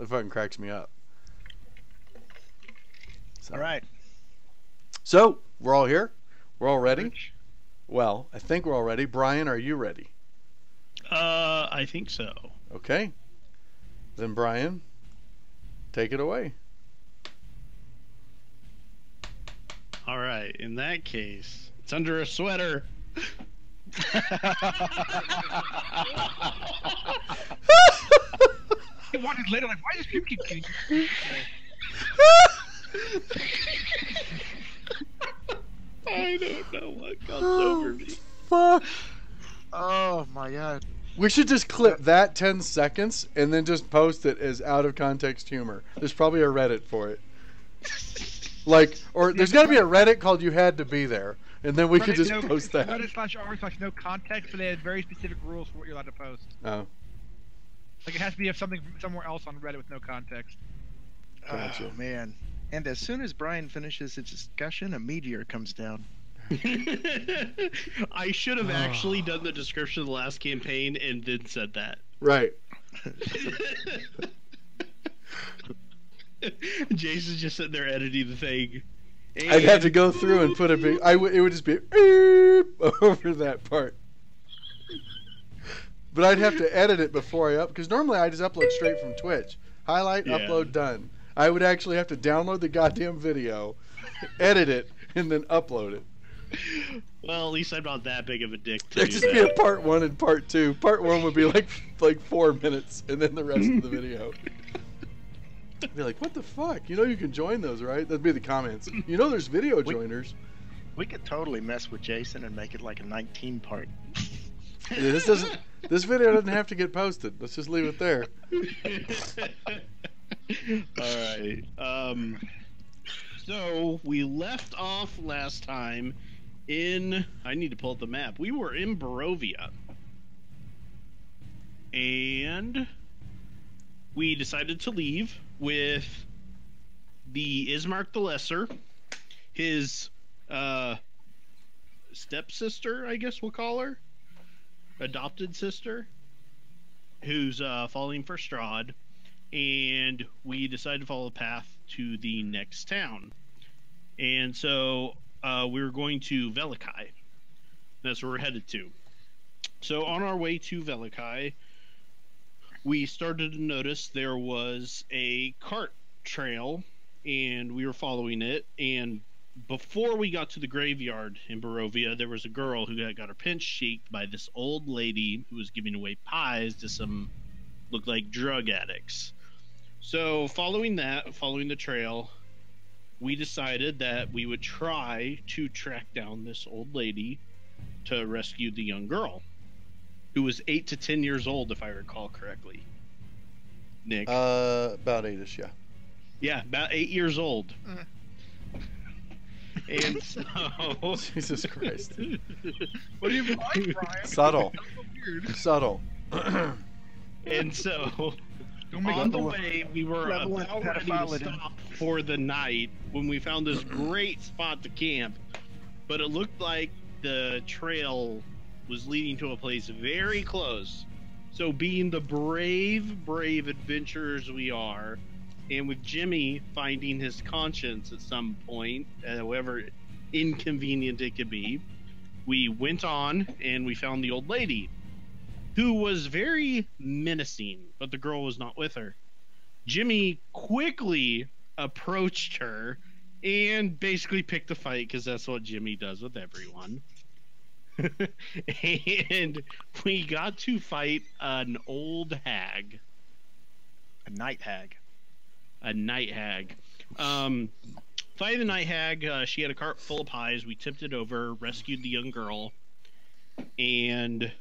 It fucking cracks me up. So. All right. So, we're all here? We're all ready? Rich. Well, I think we're all ready. Brian, are you ready? I think so. Okay. Then, Brian, take it away. All right. In that case, it's under a sweater. He wanted later, like, why does people keep getting? I don't know what comes over me. Fuck. Oh my god. We should just clip that 10 seconds and then just post it as out of context humor. There's probably a Reddit for it. Like, or there's got to be a Reddit called "You Had to Be There," and then we could just post that. Reddit/r/no context, but they had very specific rules for what you're allowed to post. Oh, Like it has to be of something somewhere else on Reddit with no context. gotcha. Oh man! And as soon as Brian finishes his discussion, a meteor comes down. I should have actually done the description of the last campaign and then said that. Right. Jason's just sitting there editing the thing. I'd have to go through and put a big. It would just be beep over that part. But I'd have to edit it before I because normally I just upload straight from Twitch. Highlight, Yeah. upload, done. I would actually have to download the goddamn video, edit it, and then upload it. Well, at least I'm not that big of a dick to There'd do just be a that. part 1 and part 2. Part 1 would be like 4 minutes, and then the rest of the video. I'd be like, what the fuck? You know you can join those, right? That'd be the comments. You know there's video joiners. We could totally mess with Jason and make it like a 19-part. Yeah, this video doesn't have to get posted. Let's just leave it there. All right. So we left off last time in. I need to pull up the map. We were in Barovia, and we decided to leave with the Ismark the Lesser, his stepsister, I guess we'll call her, adopted sister, who's falling for Strahd, and we decided to follow the path to the next town. And so we were going to Velikai. That's where we're headed to. So on our way to Velikai, we started to notice there was a cart trail, and we were following it. And before we got to the graveyard in Barovia, there was a girl who got her pinch cheeked by this old lady who was giving away pies to some looked like drug addicts. So following the trail, we decided that we would try to track down this old lady to rescue the young girl, who was 8 to 10 years old, if I recall correctly. Nick? About 8ish, yeah. Yeah, about 8 years old. And so... Jesus Christ. What do you mean, Brian? Subtle. That's so weird. Subtle. And so... Don't make On the it way, we were level about of ready to pedophilia. stop for the night when we found this great spot to camp, but it looked like the trail was leading to a place very close. So being the brave adventurers we are, and with Jimmy finding his conscience at some point, however inconvenient it could be, we went on and we found the old lady, who was very menacing, but the girl was not with her. Jimmy quickly approached her and basically picked a fight, because that's what Jimmy does with everyone. And we got to fight an old hag. A night hag. A night hag. Fighting the night hag, she had a cart full of pies. We tipped it over, rescued the young girl, and...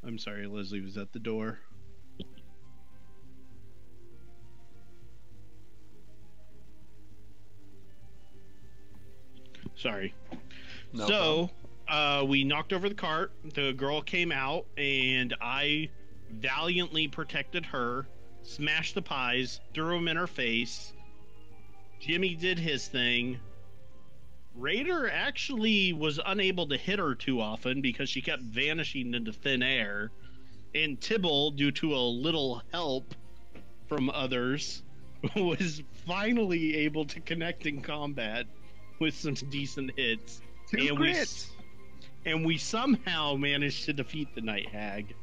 I'm sorry, Leslie was at the door. Sorry. No So, we knocked over the cart. The girl came out, and I valiantly protected her, smashed the pies, threw them in her face. Jimmy did his thing. Raider actually was unable to hit her too often because she kept vanishing into thin air. And Tibble, due to a little help from others, was finally able to connect in combat with some decent hits. Two crits. And we somehow managed to defeat the Night Hag.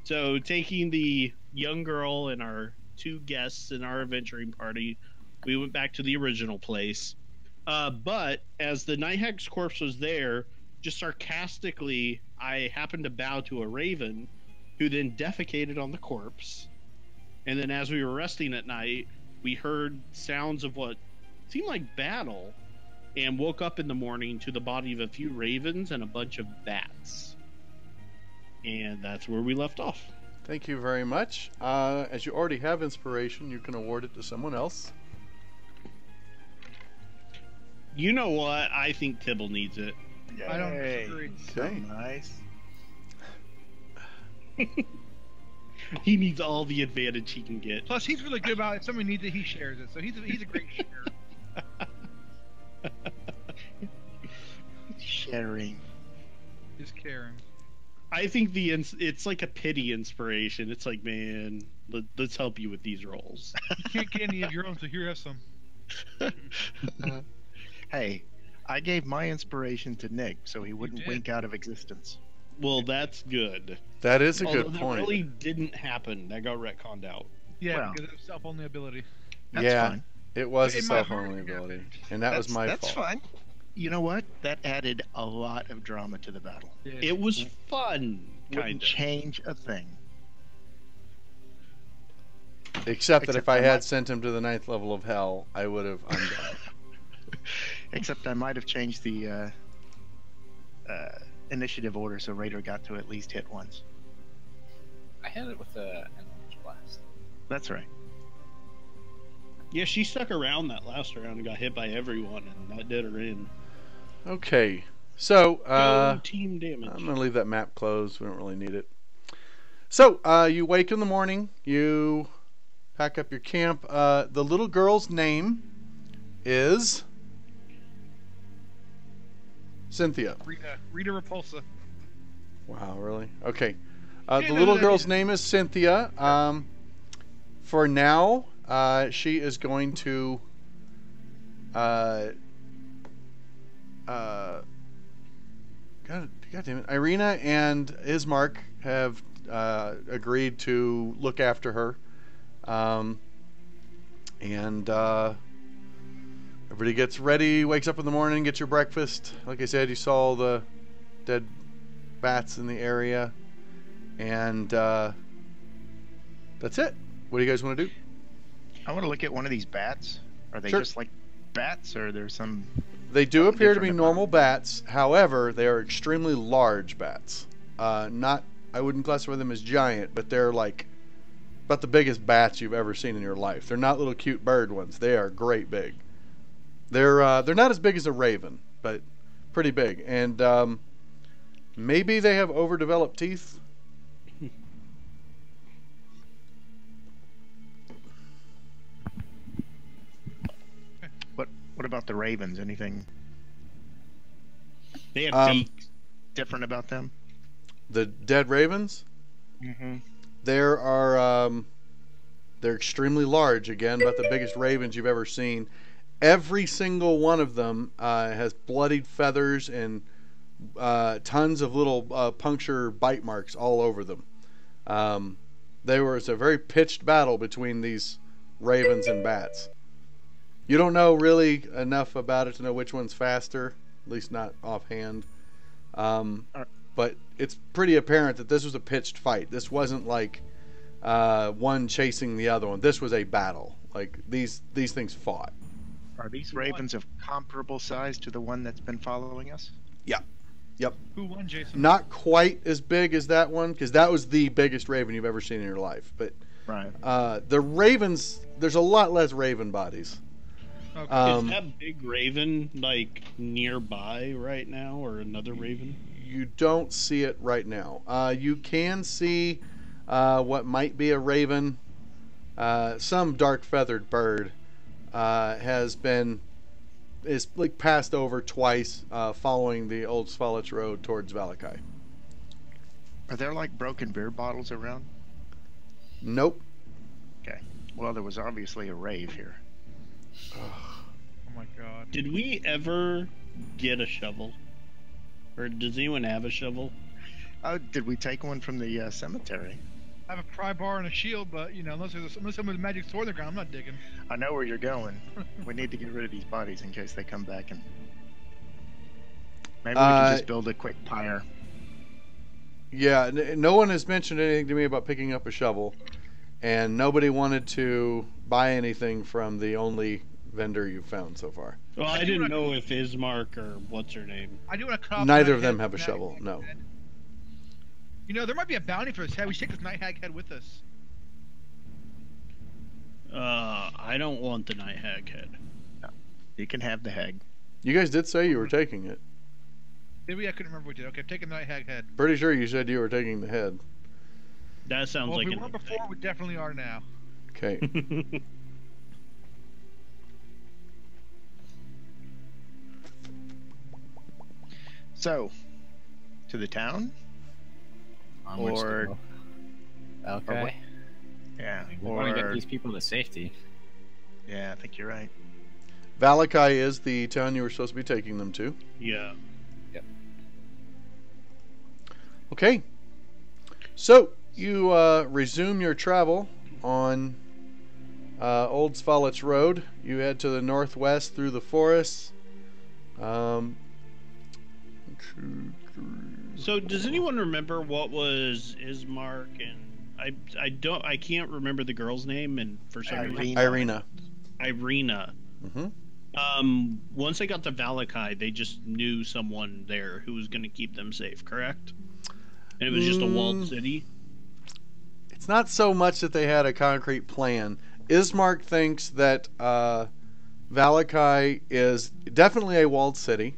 So taking the young girl and our 2 guests in our adventuring party, we went back to the original place. But as the Night Hag's corpse was there, just sarcastically, I happened to bow to a raven, who then defecated on the corpse. And then as we were resting at night, we heard sounds of what seemed like battle, and woke up in the morning to the body of a few ravens and a bunch of bats. And that's where we left off. Thank you very much. As you already have inspiration, you can award it to someone else. You know what? I think Tibble needs it. I don't disagree. So Okay. nice. He needs all the advantage he can get. Plus, he's really good about it. If somebody needs it, he shares it. So he's a great sharer. Sharing. Just caring. I think it's like a pity inspiration. It's like, man, let's help you with these roles. You can't get any of your own, so here, have some. Hey, I gave my inspiration to Nick so he wouldn't did. wink out of existence. Well, that's good. That is a Although good that point. really didn't happen. That got retconned out. Yeah, Well. because of self-only ability. That's Yeah. fine. It was a In my heart, self-only yeah. ability, and that was my That's fault. fine. You know what? That added a lot of drama to the battle. It was fun, Wouldn't kind of. change a thing. Except that Except if I I had might- sent him to the 9th level of hell, I would have undone it. Except I might have changed the initiative order so Raider got to at least hit once. I had it with an Eldritch Blast. That's right. Yeah, she stuck around that last round and got hit by everyone, and that did her in. Okay, so Go team damage. I'm gonna leave that map closed. We don't really need it. So you wake in the morning. You pack up your camp. The little girl's name is Cynthia. Rita Repulsa. Wow, really? Okay. The Yeah, no, little no, girl's no. name is Cynthia. For now, she is going to God damn it. Irina and Ismark have agreed to look after her. And everybody gets ready, wakes up in the morning, gets your breakfast. Like I said, you saw the dead bats in the area. And that's it. What do you guys want to do? I want to look at one of these bats. Are they Sure. just like bats, or there's some? They do Something appear to be different about normal bats. However, they are extremely large bats. Not, I wouldn't classify them as giant, but they're like about the biggest bats you've ever seen in your life. They're not little cute bird ones. They are great big. They're not as big as a raven, but pretty big. And maybe they have overdeveloped teeth. What about the ravens? Anything They have Um, beaks. different about them? The dead ravens. Mm-hmm. There are they're extremely large. Again, about the biggest ravens you've ever seen. Every single one of them has bloodied feathers and tons of little puncture bite marks all over them. There was a very pitched battle between these ravens and bats. You don't know really enough about it to know which one's faster, at least not offhand. But it's pretty apparent that this was a pitched fight. This wasn't like one chasing the other one. This was a battle. Like these things fought. Are these ravens of comparable size to the one that's been following us? Who won, Jason? Not quite as big as that one, because that was the biggest raven you've ever seen in your life. But Right. the ravens, there's a lot less raven bodies. Okay. Is that big raven like nearby right now, or another raven? You don't see it right now. You can see what might be a raven. Some dark feathered bird is like passed over twice, following the old Svalich road towards Valakai. Are there like broken beer bottles around? Nope. Okay. Well, there was obviously a rave here. Oh my god. Did we ever get a shovel? Or does anyone have a shovel? Did we take one from the cemetery? I have a pry bar and a shield, but you know, unless someone with a magic sword in the ground, I'm not digging. I know where you're going. We need to get rid of these bodies in case they come back, and maybe we can just build a quick pyre. Yeah, no one has mentioned anything to me about picking up a shovel, and nobody wanted to buy anything from the only vendor you've found so far. Well, I didn't know if Ismark or what's her name. I do want to cut off Neither the of them night have a hag shovel, head. no. You know, there might be a bounty for this head. We should take this night hag head with us. I don't want the night hag head. No. You can have the hag. You guys did say you were taking it. Did we? I couldn't remember what we did. Okay, I'm taking the night hag head. Pretty sure you said you were taking the head. That sounds Well, like if we an weren't before, we definitely are now. Okay. So, to the town? Onwards to Or- go. or Okay. what- Yeah. We want to get these people to safety. Yeah, I think you're right. Valakai is the town you were supposed to be taking them to. Yeah. Okay. So, you resume your travel on Old Svalets Road. You head to the northwest through the forests. So, does anyone remember what was Ismark and I can't remember the girl's name, and for some reason Irina. Irina. Mm-hmm. Once they got to Valakai, they just knew someone there who was going to keep them safe, correct? And it was just a walled city. It's not so much that they had a concrete plan. Ismark thinks that Valakai is definitely a walled city,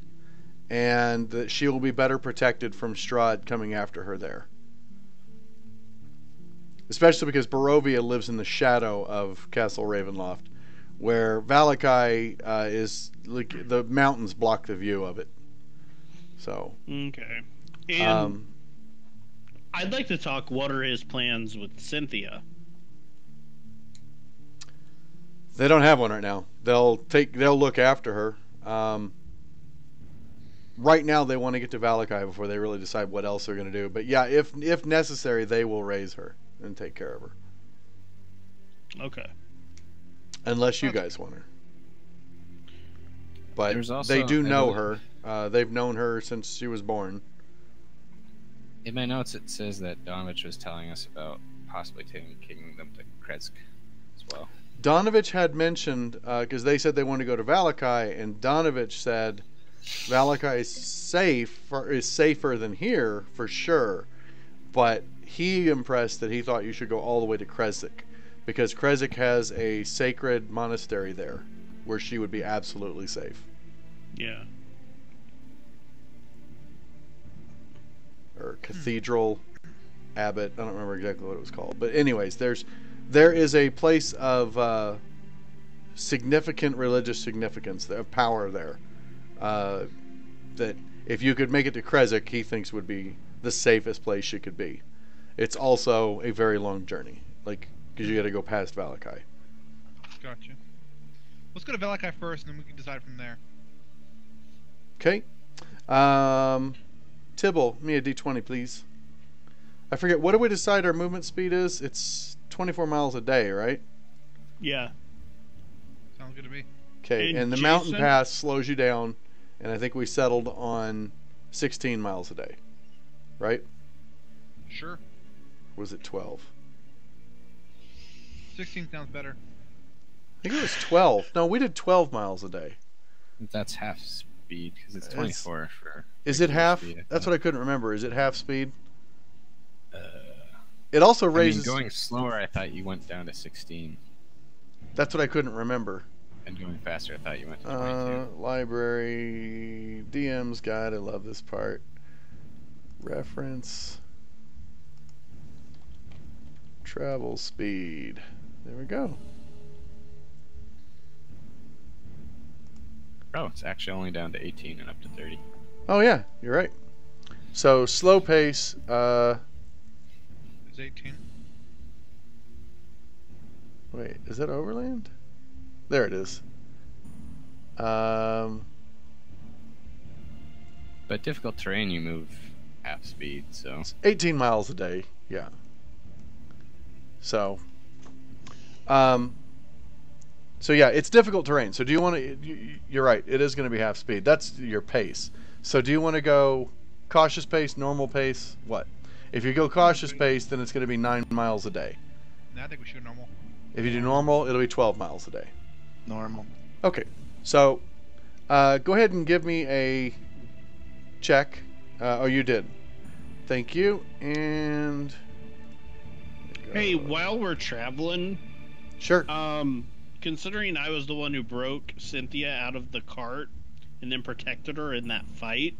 and that she will be better protected from Strahd coming after her there. Especially because Barovia lives in the shadow of Castle Ravenloft, where Valakai is like the mountains block the view of it. So Okay. And I'd like to talk. What are his plans with Cynthia? they don't have one right now. They'll look after her. Right now, they want to get to Valakai before they really decide what else they're going to do. But yeah, if necessary, they will raise her and take care of her. Okay. Unless you guys want her. But There's also- they do I know believe- her. They've known her since she was born. In my notes, it says that Donovich was telling us about possibly taking them to Kresk as well. Donovich had mentioned, because they said they wanted to go to Valakai, and Donovich said Valakai is safer than here for sure. But he impressed that he thought you should go all the way to Krezik, because Krezik has a sacred monastery there where she would be absolutely safe. Yeah. Or cathedral abbot. I don't remember exactly what it was called. But anyways, there is a place of significant religious significance, of power there. That if you could make it to Krezik, he thinks would be the safest place she could be. It's also a very long journey, like because you got to go past Valakai. Gotcha. Let's go to Valakai first, and then we can decide from there. Okay. Tibble, me a D20, please. I forget, what do we decide our movement speed is? It's 24 miles a day, right? Yeah. Sounds good to me. Okay, and the Jason? mountain pass slows you down, and I think we settled on 16 miles a day, right? Sure. Or was it 12? 16 sounds better. I think it was 12. No, we did 12 miles a day. That's half speed because it's It's- 24 for. Is it regular half? speed, I That's thought. what I couldn't remember. Is it half speed? Uh, It also I mean, raises... going slower, I thought you went down to 16, That's what I couldn't remember. and going faster, I thought you went to 22. Library, DM's guide. I love this part. Reference. Travel speed. There we go. Oh, it's actually only down to 18 and up to 30. Oh yeah, you're right. So slow pace. It's 18. Wait, is that overland? There it is. But difficult terrain, you move half speed, so. 18 miles a day. Yeah. So yeah, it's difficult terrain. So do you want to? You're right. It is going to be half speed. That's your pace. So do you want to go cautious pace, normal pace? What? If you go cautious pace, then it's going to be 9 miles a day. No, I think we should go normal. If you do normal, it'll be 12 miles a day. Normal. Okay. So go ahead and give me a check. Oh, you did. Thank you. And Hey, while we're traveling, sure. Considering I was the one who broke Cynthia out of the cart and then protected her in that fight,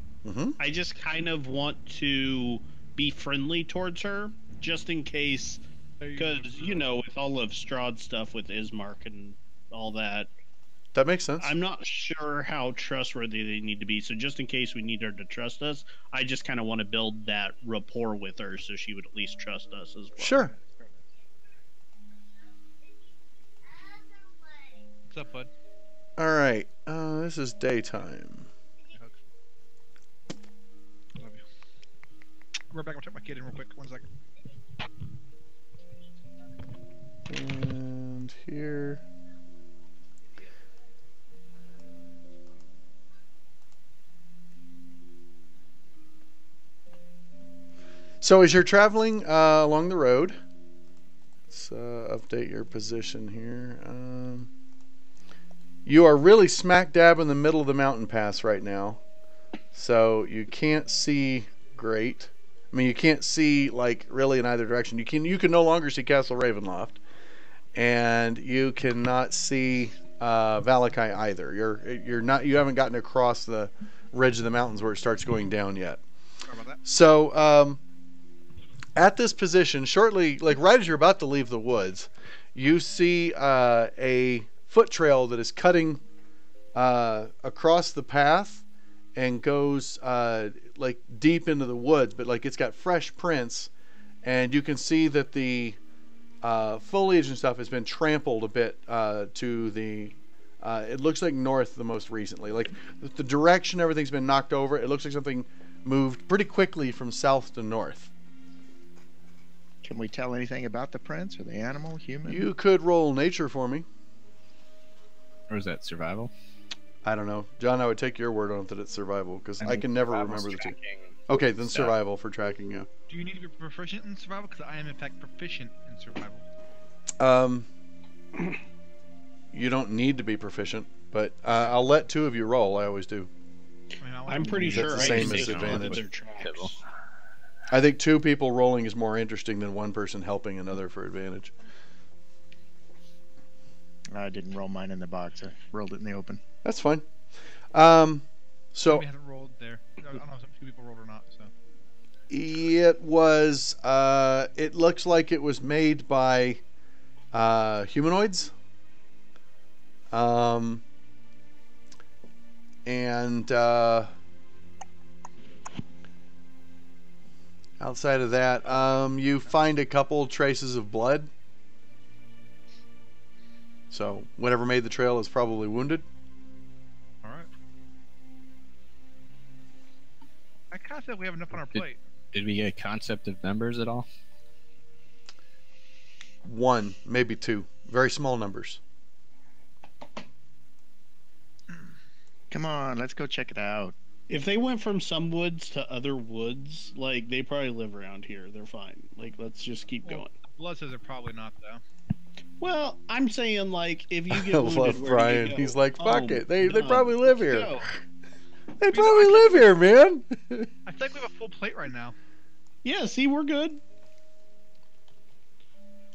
I just kind of want to be friendly towards her, just in case, because, you know, with all of Strahd's stuff with Ismark and all that, That makes sense. I'm not sure how trustworthy they need to be, so just in case we need her to trust us, I just kind of want to build that rapport with her so she would at least trust us as well. Sure. What's up, bud? All right. This is daytime. Love you. Right back. I'll check my kid in real quick. 1 second. And here. So as you're traveling along the road, let's update your position here. You are really smack dab in the middle of the mountain pass right now, so you can't see great. I mean, you can't see like really in either direction. You can no longer see Castle Ravenloft, and you cannot see Valakai either. You haven't gotten across the ridge of the mountains where it starts going down yet. Sorry about that. So at this position, shortly, like right as you're about to leave the woods, you see a foot trail that is cutting across the path and goes like deep into the woods, but like it's got fresh prints, and you can see that the foliage and stuff has been trampled a bit to the it looks like north the most recently. Like the direction everything's been knocked over, it looks like something moved pretty quickly from south to north. Can we tell anything about the prints? Are they animal, human? You could roll nature for me. Or is that survival? I don't know. John, I would take your word on it that it's survival, because I can never remember the two. Okay, then stuff. survival for tracking, yeah. Do you need to be proficient in survival? Because I am, in fact, proficient in survival. You don't need to be proficient, but I'll let two of you roll. I always do. I mean, I'm pretty That's sure the I same can as take off advantage. their tracks. I think two people rolling is more interesting than one person helping another for advantage. I didn't roll mine in the box. I rolled it in the open. That's fine. So we haven't rolled there. I don't know if two people rolled or not. So it was. It looks like it was made by humanoids. And outside of that, you find a couple traces of blood. So whatever made the trail is probably wounded. all right. I kind of feel like we have enough on our plate. Did we get a concept of numbers at all? One, maybe two. Very small numbers. Come on, let's go check it out. If they went from some woods to other woods, like, they probably live around here. They're fine. Like, let's just keep going. Blood says they're probably not, though. Well, I'm saying, like, if you I get wounded, love where do you Brian. go? He's like, fuck Oh, it. They done. probably live Let's here. go. They probably live here, man. I feel like we have a full plate right now. Yeah, see, we're good.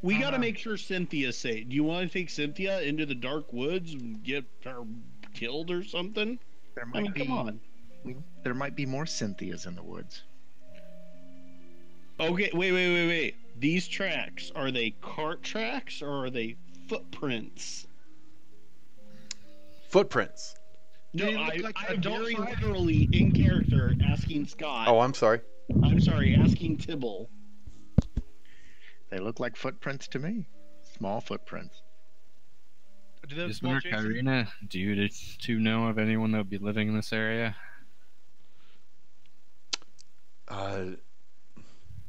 We gotta Uh-huh. make sure Cynthia's safe. Do you want to take Cynthia into the dark woods and get her killed or something? There I might mean, be come on. there might be more Cynthias in the woods. Okay, wait. These tracks, are they cart tracks or are they footprints? Footprints. No, They look like I'm adult very size. literally in character asking Scott. Oh, I'm sorry. I'm sorry, asking Tibble. They look like footprints to me. Small footprints. Do those Is small Jason? Karina, do you two know of anyone that would be living in this area?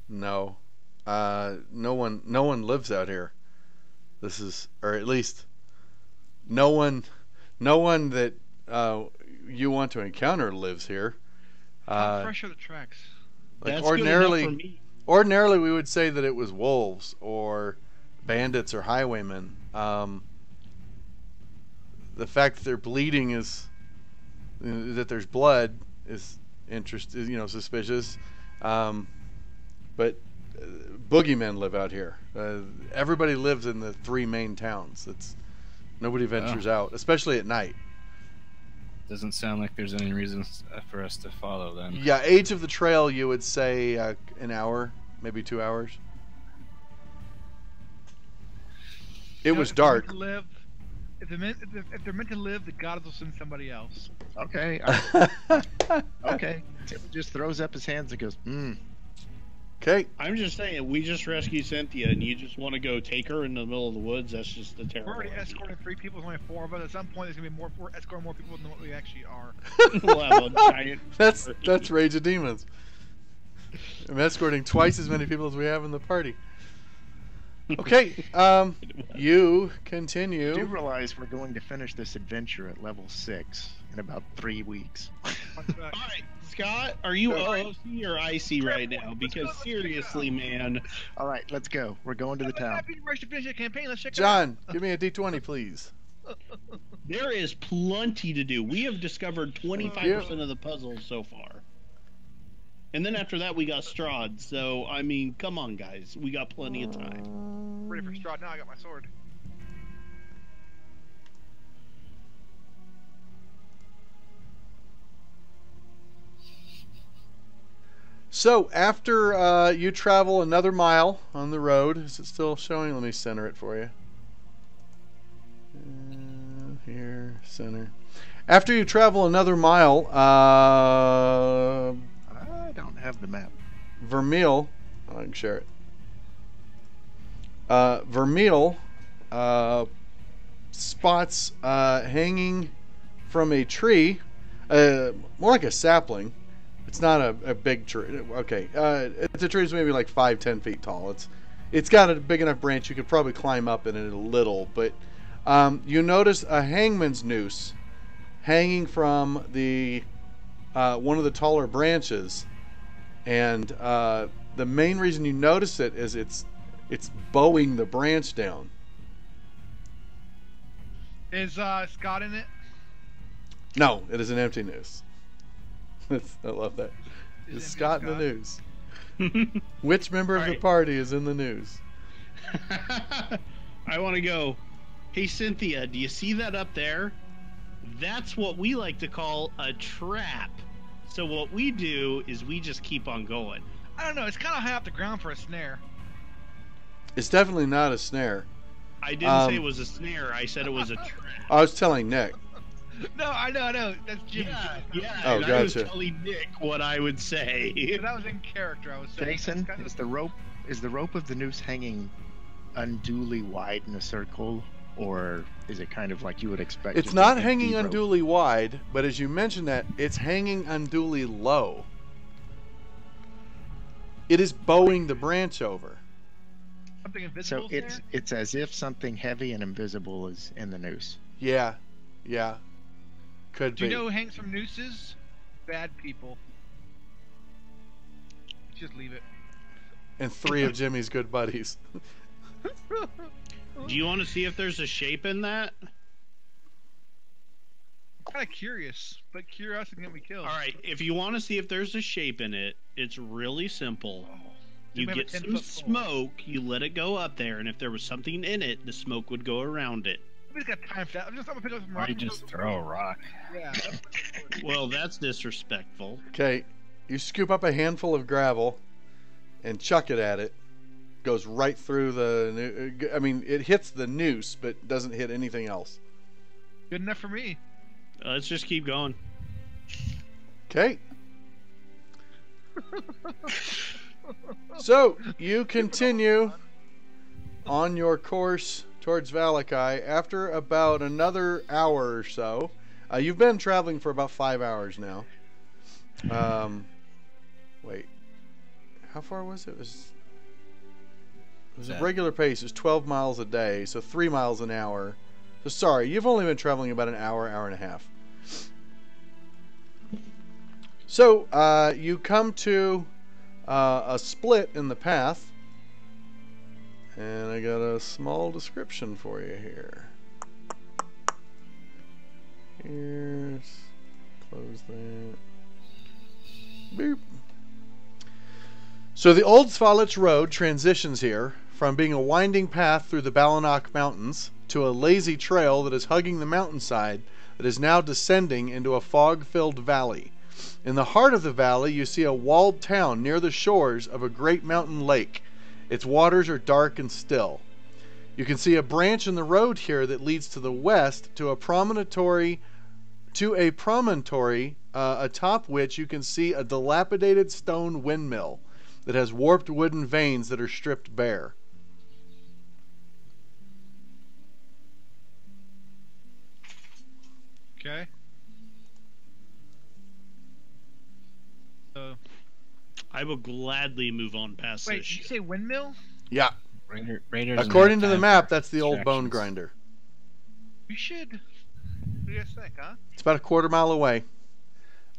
No. No one lives out here. This is, or at least no one that you want to encounter lives here. How fresh are the tracks? Like That's good enough for me. ordinarily we would say that it was wolves or bandits or highwaymen. The fact that they're bleeding is that there's blood is suspicious. But boogeymen live out here. Everybody lives in the 3 main towns. Nobody ventures out, especially at night. Doesn't sound like there's any reason for us to follow them. Yeah, age of the trail, you would say an hour, maybe 2 hours. It was dark. If they're meant to live, the gods will send somebody else. Okay. Okay. Tim just throws up his hands and goes, Okay. I'm just saying, we just rescued Cynthia, and you just want to go take her in the middle of the woods? That's just a terrible We're already idea. escorting 3 people, there's only 4 of us. At some point, there's going to be we're escorting more people than what we actually are. We'll have a giant That's Rage of Demons. I'm escorting twice as many people as we have in the party. Okay, you I do continue. realize we're going to finish this adventure at level 6 in about 3 weeks. All right, Scott, are you OOC or IC right now? Because seriously, man, All right, let's go. We're going to the town. Happy rush to finish the campaign. Let's check it out. John, give me a D20, please. there is plenty to do. We have discovered 25% of the puzzles so far. And then after that, we got Strahd. So, I mean, come on, guys. We got plenty of time. Ready for Strahd now. I got my sword. So, after you travel another mile on the road, is it still showing? Let me center it for you. Here, center. After you travel another mile, I don't have the map. Vermeil, I can share it. Vermeil spots hanging from a tree, more like a sapling. It's not a big tree. Okay, it's a tree that's maybe like 5-10 feet tall. It's got a big enough branch you could probably climb up in it a little, but you notice a hangman's noose hanging from the one of the taller branches, and the main reason you notice it is it's bowing the branch down. Is Scott in it? No, it is an empty noose. I love that. Is it Scott in the Scott? news? Which member of the Alright. party is in the news? I want to go, hey, Cynthia, do you see that up there? That's what we like to call a trap. So what we do is we just keep on going. I don't know. It's kind of high off the ground for a snare. It's definitely not a snare. I didn't say it was a snare. I said it was a trap. I was telling Nick. No, I know. That's Jimmy. Yeah. Oh, and I was gotcha. telling Nick what I would say. That was in character. I was saying. Jason, Kind of- is the rope of the noose hanging unduly wide in a circle, or is it kind of like you would expect? It's just not an hanging empty rope? unduly wide, but as you mentioned that, it's hanging unduly low. It is bowing the branch over. something invisible. So it's as if something heavy and invisible is in the noose. Yeah. Could Do be. you know who hangs from nooses? Bad people. Just leave it. And 3 of Jimmy's good buddies. Do you want to see if there's a shape in that? I'm kind of curious, but curiosity can get me killed. All right, if you want to see if there's a shape in it, it's really simple. You We have a get some 10-foot pole. smoke, you let it go up there, and if there was something in it, the smoke would go around it. We got time for that. I'm gonna pick up some Or rocks. you just throw a rock. Yeah. Well, that's disrespectful. Okay, you scoop up a handful of gravel and chuck it at it. Goes right through the. I mean, it hits the noose, but doesn't hit anything else. Good enough for me. Let's just keep going. Okay. So you continue on your course towards Valakai after about another hour or so. You've been traveling for about 5 hours now. Wait. How far was it? It was a regular pace. It was 12 miles a day, so 3 miles an hour. So sorry, you've only been traveling about an hour, hour and a half. So you come to a split in the path, and I got a small description for you here. Here's close that. Boop. So the Old Svalich Road transitions here from being a winding path through the Balanok Mountains to a lazy trail that is hugging the mountainside that is now descending into a fog-filled valley. In the heart of the valley, you see a walled town near the shores of a great mountain lake. Its waters are dark and still. You can see a branch in the road here that leads to the west to a promontory, atop which you can see a dilapidated stone windmill that has warped wooden vanes that are stripped bare. Okay. So. I will gladly move on past Wait, this. did you say windmill? Yeah. Raiders According to the map, that's the old bone grinder. We should. What do you guys think, huh? It's about a quarter mile away.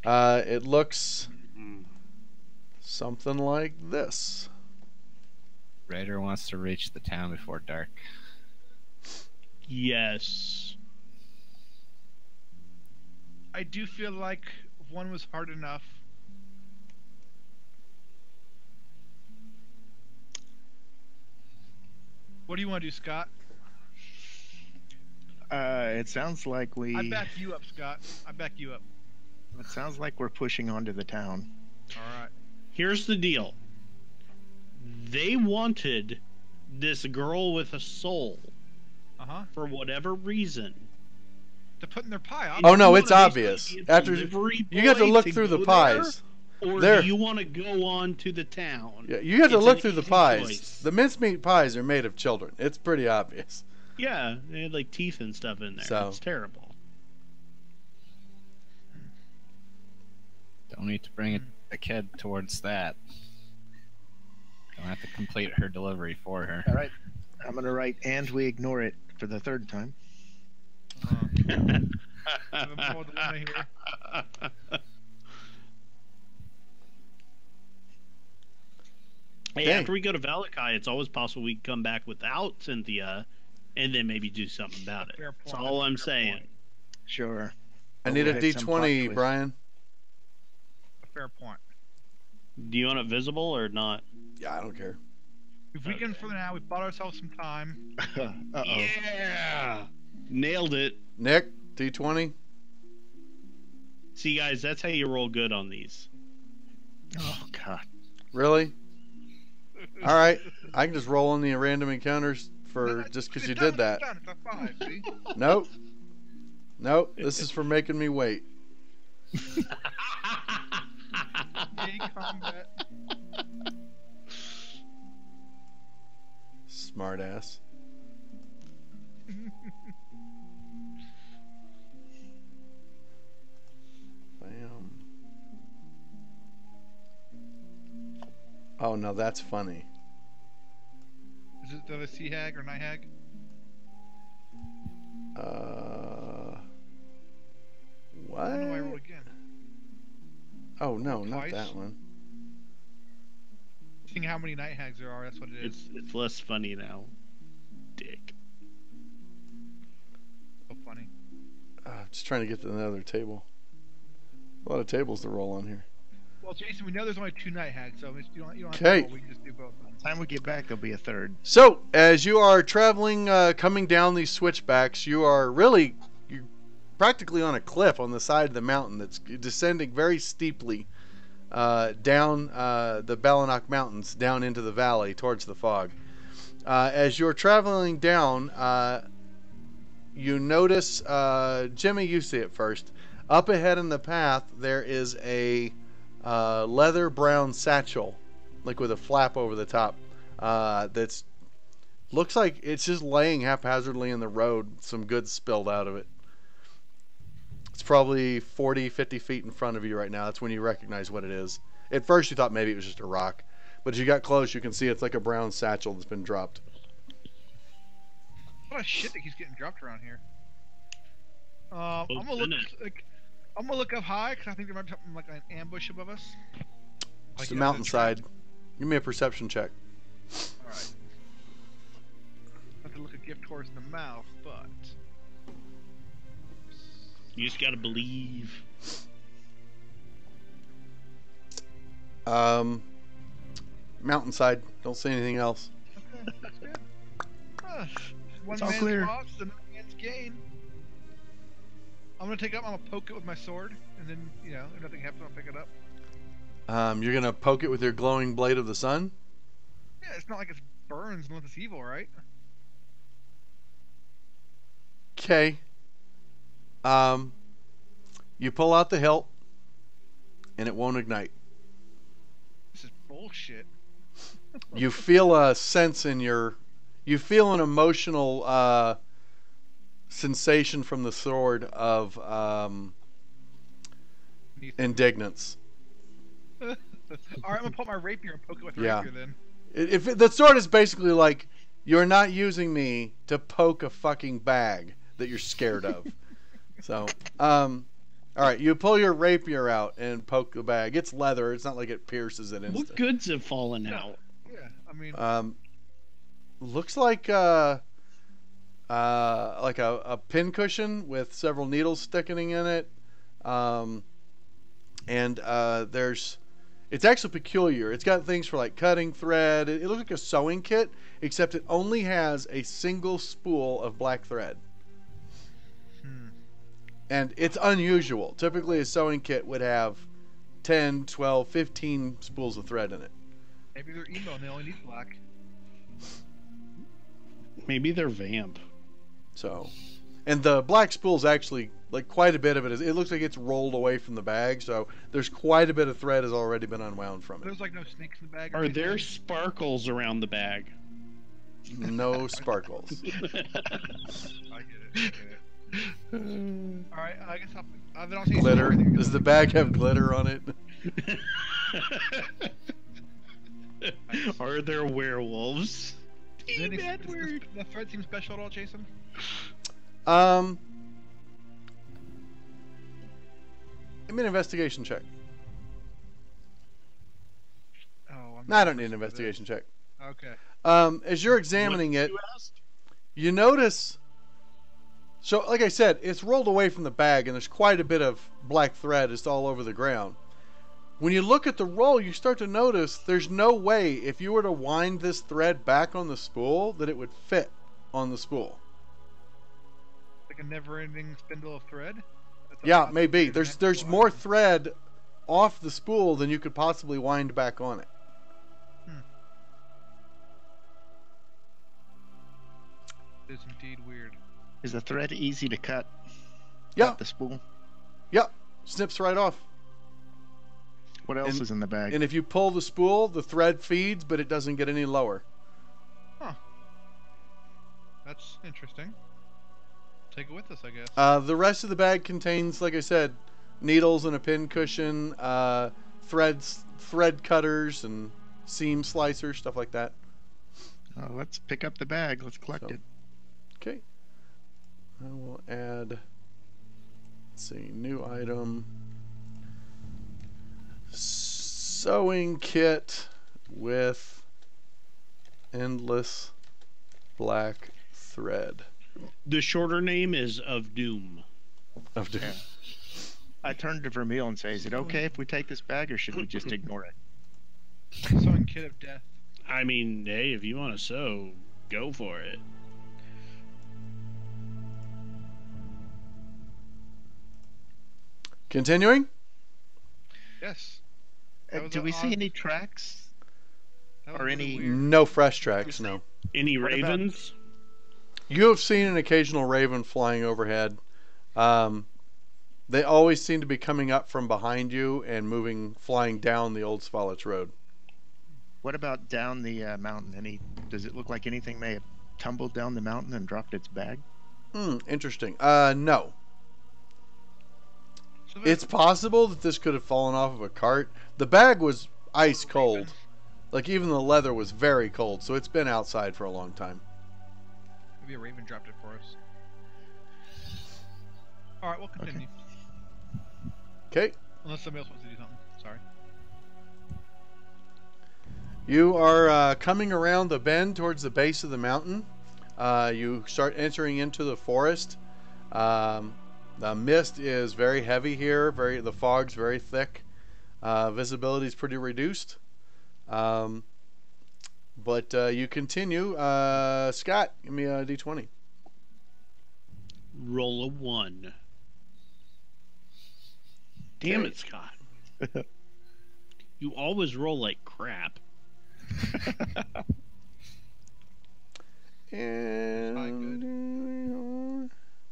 It looks something like this. Raider wants to reach the town before dark. Yes. I do feel like if one was hard enough. What do you want to do, Scott? It sounds like I back you up, Scott. I back you up. It sounds like we're pushing onto the town. All right. Here's the deal. They wanted this girl with a soul for whatever reason. To put in their pie. Oh no, You it's wanna obvious. basically be a After delivery you get to boy look to through the go pies. there, or There. do you want to go on to the town? Yeah, you get to It's look an through the easy pies. choice. The mincemeat pies are made of children. It's pretty obvious. Yeah, they had like teeth and stuff in there. So- It's terrible. Don't need to bring a kid towards that. Don't have to complete her delivery for her. All right. I'm going to write, and we ignore it for the third time. Hey, Dang. after we go to Valakai, it's always possible we can come back without Cynthia, and then maybe do something about it. Fair point. That's all I'm Fair saying. point. Sure. I need a We'll hit some plot D20, twist. Brian. Fair point. Do you want it visible or not? Yeah, I don't care. We've weakened for now. We've bought ourselves some time. Uh-oh. Yeah, nailed it. Nick, D20. See, guys, that's how you roll good on these. Oh, God. Really? All right. I can just roll on the random encounters for No, just because it's you done, did that. It's done. It's a 5, see? Nope. Nope. This is for making me wait. Yay, combat. Smart ass. Bam. Oh, no, that's funny. Is it the sea hag or night hag? What? I don't know why I rolled again. Oh, no, not Twice? that one. Seeing how many night hags there are, that's what it is. It's less funny now. Dick. So funny. Just trying to get to another table. A lot of tables to roll on here. Well, Jason, we know there's only 2 night hags, so you don't have Okay. to roll. We can just do both. By the time we get back, there'll be a third. So, as you are traveling, coming down these switchbacks, you're practically on a cliff on the side of the mountain that's descending very steeply down the Balanok Mountains, down into the valley towards the fog. As you're traveling down, you notice, Jimmy, you see it first. Up ahead in the path, there is a leather brown satchel, like with a flap over the top, that's Looks like it's just laying haphazardly in the road. Some goods spilled out of it. It's probably 40, 50 feet in front of you right now. That's when you recognize what it is. At first you thought maybe it was just a rock. But as you got close, you can see it's like a brown satchel that's been dropped. What a shit that keeps getting dropped around here. I'm gonna look up high because I think there might be like an ambush above us. Just Like, a you know, mountainside. Give me a perception check. All right. Not to look a gift horse in the mouth, but You just gotta believe. Mountainside. Don't say anything else. okay, that's good. One It's all man's clear. loss, another man's gain. I'm gonna poke it with my sword, and then if nothing happens, I'll pick it up. You're gonna poke it with your glowing blade of the sun. Yeah, it's not like it burns unless it's evil, right? Okay. You pull out the hilt, and it won't ignite. This is bullshit. You feel a sense in you feel an emotional sensation from the sword of indignance. All right, I'm gonna put my rapier and poke it with the Yeah. rapier then. The sword is basically like, you're not using me to poke a fucking bag that you're scared of. So, all right, you pull your rapier out and poke the bag. It's leather. It's not like it pierces it What instant. goods have fallen out? Yeah, I mean, Looks like a pincushion with several needles sticking in it. It's actually peculiar. It's got things for like cutting thread. It looks like a sewing kit, except it only has a single spool of black thread. And it's unusual. Typically a sewing kit would have 10, 12, 15 spools of thread in it. maybe they're emo and they only need black. Maybe they're vamp. So, and the black spool's actually, like, quite a bit of it looks like it's rolled away from the bag, so there's quite a bit of thread has already been unwound from it. There's like no snakes in the bag. or Are anything? there sparkles around the bag? No sparkles. I get it. All right, I guess I don't see any Glitter. anything. Does the bag have glitter on it? Are there werewolves? Does any- Bad does word. the thread seem special at all, Jason? Give me an investigation check. Oh, No, I don't need an investigation check. Okay. As you're examining What it, you asked? you notice. So, like I said, it's rolled away from the bag, and there's quite a bit of black thread just all over the ground. When you look at the roll, you start to notice there's no way, if you were to wind this thread back on the spool, that it would fit on the spool. Like a never-ending spindle of thread. That's a Yeah, lot maybe. to There's connect more to. thread off the spool than you could possibly wind back on it. It is indeed weird. Is the thread easy to cut? Yeah. Cut the spool. Yep. Snips right off. What else And- is in the bag? And if you pull the spool, the thread feeds, but it doesn't get any lower. That's interesting. Take it with us, I guess. The rest of the bag contains, like I said, needles and a pin cushion, thread cutters and seam slicers, stuff like that. Let's pick up the bag. Let's collect So- it. Okay. I will add, let's see, new item. Sewing kit with endless black thread. The shorter name is of Doom. Of Yeah. I turn to Vermeil and say, "Is it okay if we take this bag, or should we just ignore it?" Sewing kit of death. I mean, hey, if you want to sew, go for it. Continuing? Yes. That was Do an we see odd- any tracks? That was Or really any- weird. No fresh tracks, no. Any What about- ravens? You have seen an occasional raven flying overhead. They always seem to be coming up from behind you and flying down the old Svalich Road. What about down the mountain? Does it look like anything may have tumbled down the mountain and dropped its bag? Interesting. No. So It's possible that this could have fallen off of a cart. The bag was ice cold. Like, even the leather was very cold, so it's been outside for a long time. Maybe a raven dropped it for us. Alright, we'll continue. Okay. Unless somebody else wants to do something. Sorry. You are coming around the bend towards the base of the mountain. You start entering into the forest. The mist is very heavy here. The fog's very thick. Visibility is pretty reduced. But you continue. Scott, give me a d20. Roll a 1. Damn it, Scott. You always roll like crap. And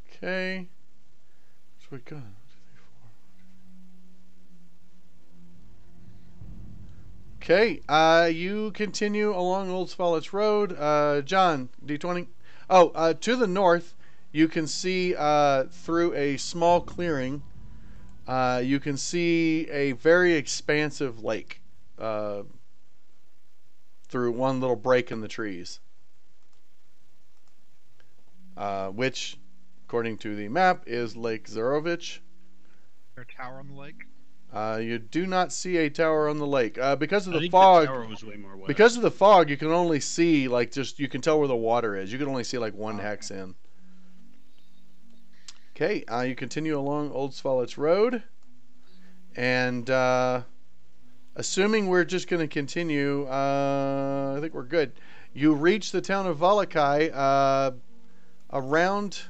okay. So we got 1, 2, 3, 4. Okay, you continue along Old Swallows Road. John, D20. Oh, to the north, you can see through a small clearing, you can see a very expansive lake through one little break in the trees. Which, according to the map, is Lake Zarovich. Is there a tower on the lake? You do not see a tower on the lake because of I the think fog. the tower was way more west. Because of the fog, you can only see you can tell where the water is. You can only see like one hex in. Okay, you continue along Old Swallows Road, and assuming we're just going to continue, I think we're good. You reach the town of Valakai around.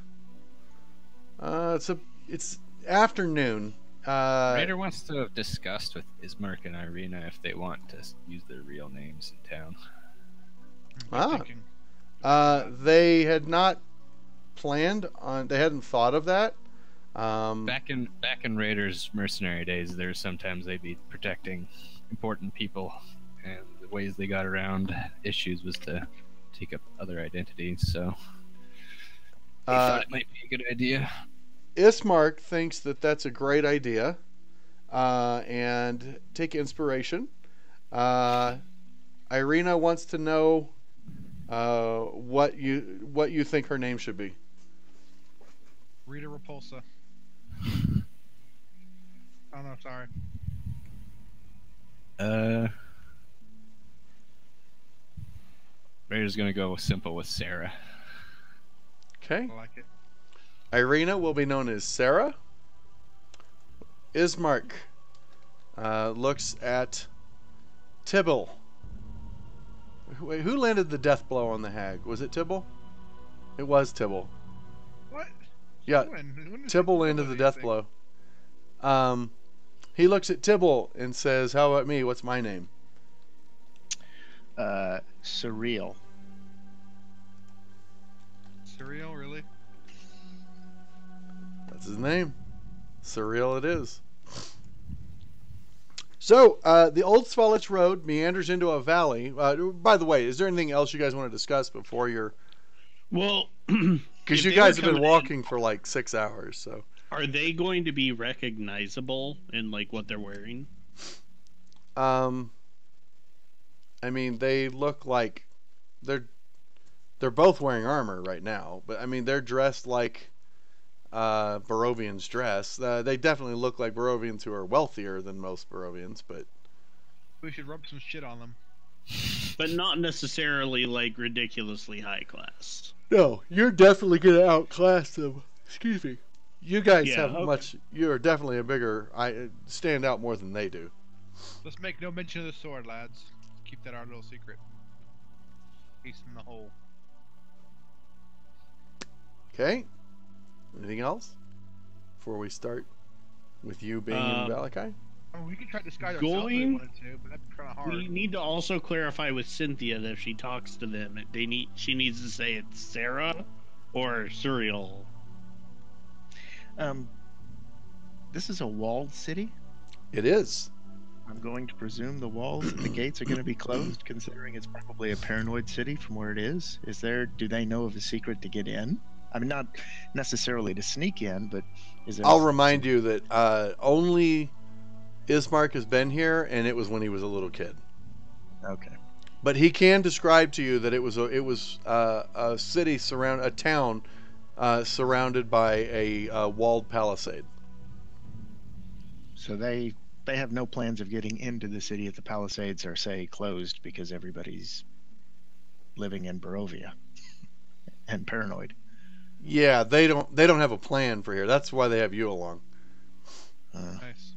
It's afternoon. Raider wants to have discussed with Ismark and Irina if they want to use their real names in town. They had not planned on. They hadn't thought of that. Back in Raiders' mercenary days, there's sometimes they'd be protecting important people, and the ways they got around issues was to take up other identities. So they thought it might be a good idea. Ismark thinks that that's a great idea, and take inspiration. Irina wants to know what you think her name should be. Rita Repulsa. Oh no, sorry. Raider's gonna go simple with Sarah. Okay. I like it. Irina will be known as Sarah. Ismark looks at Tibble. Who landed the death blow on the hag? Was it Tibble? It was Tibble. What? Yeah, When Tibble landed the death blow. He looks at Tibble and says, "How about me? What's my name?" Surreal. Surreal, really? That's his name. Surreal it is. So, the Old Swallows Road meanders into a valley. By the way, is there anything else you guys want to discuss before you're... Well, because you guys have been walking for like 6 hours, so... Are they going to be recognizable in like what they're wearing? I mean, they look like... They're both wearing armor right now, but I mean, they're dressed like Barovians dress. They definitely look like Barovians who are wealthier than most Barovians, but We should rub some shit on them. But not necessarily like ridiculously high class. no, you're definitely gonna outclass them. Excuse me. You guys Yeah, have okay. much. You're definitely a bigger. Stand out more than they do. Let's make no mention of the sword, lads. Keep that our little secret. Peace in the hole. Okay. Anything else before we start with you being in Valakai? I mean, we could try to disguise ourselves if we Going- wanted to, but that'd be kind of hard. We need to also clarify with Cynthia that if she talks to them, she needs to say it's Sarah or Surreal. This is a walled city? It is. I'm going to presume the walls and the gates are going to be closed, considering it's probably a paranoid city from where it is. Do they know of a secret to get in? I mean, not necessarily to sneak in, but is there... I'll remind you that only Ismark has been here, and it was when he was a little kid. Okay. But he can describe to you that it was a city a town surrounded by a walled palisade. So they have no plans of getting into the city if the Palisades are, say, closed because everybody's living in Barovia and paranoid. Yeah, they don't have a plan for here. That's why they have you along. Nice.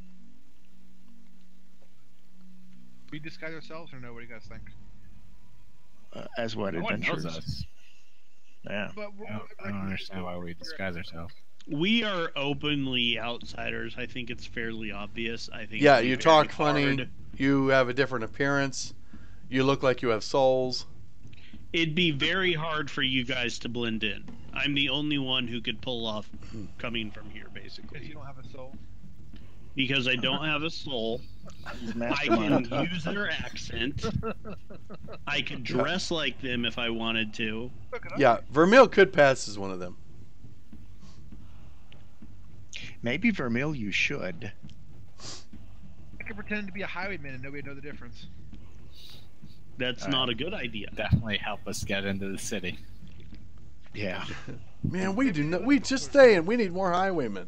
We disguise ourselves, or no? What do you guys think? As what, No one adventures? knows us. Yeah. But I don't understand why we disguise ourselves. We are openly outsiders. I think it's fairly obvious. I think. Yeah, it'd be you very talk funny. hard. You have a different appearance. You look like you have souls. It'd be very hard for you guys to blend in. I'm the only one who could pull off coming from here, because you basically. don't have a soul. Because I don't have a soul. He's I Mastermind. can use their accent. I could dress like them if I wanted to. Look it up. Yeah, Vermeil could pass as one of them. Maybe Vermeil, you should. I could pretend to be a highwayman and nobody would know the difference. That's not a good idea. Definitely help us get into the city. Yeah. Man, we do not. We just saying we need more highwaymen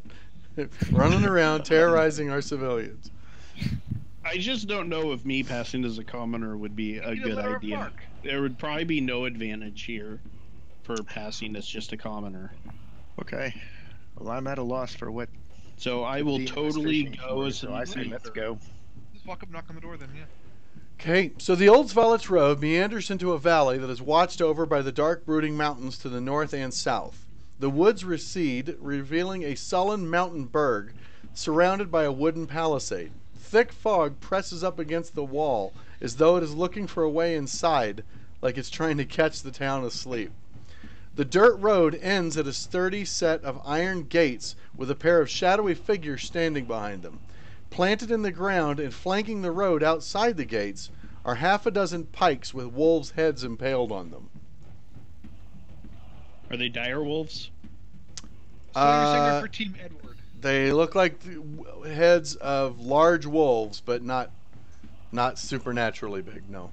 running around terrorizing our civilians. I just don't know if me passing as a commoner would be a You good let her idea. park. There would probably be no advantage here for passing as just a commoner. Okay. Well, I'm at a loss for what. So I will Dean was totally fishing go for, as so an I say let's go. Just walk up, knock on the door, then yeah. Okay, so the Old Svalich Road meanders into a valley that is watched over by the dark, brooding mountains to the north and south. The woods recede, revealing a sullen mountain berg surrounded by a wooden palisade. Thick fog presses up against the wall as though it is looking for a way inside, like it's trying to catch the town asleep. The dirt road ends at a sturdy set of iron gates with a pair of shadowy figures standing behind them. Planted in the ground and flanking the road outside the gates are half a dozen pikes with wolves' heads impaled on them. Are they dire wolves? So you're saying they're for Team Edward. They look like heads of large wolves, but not supernaturally big. No.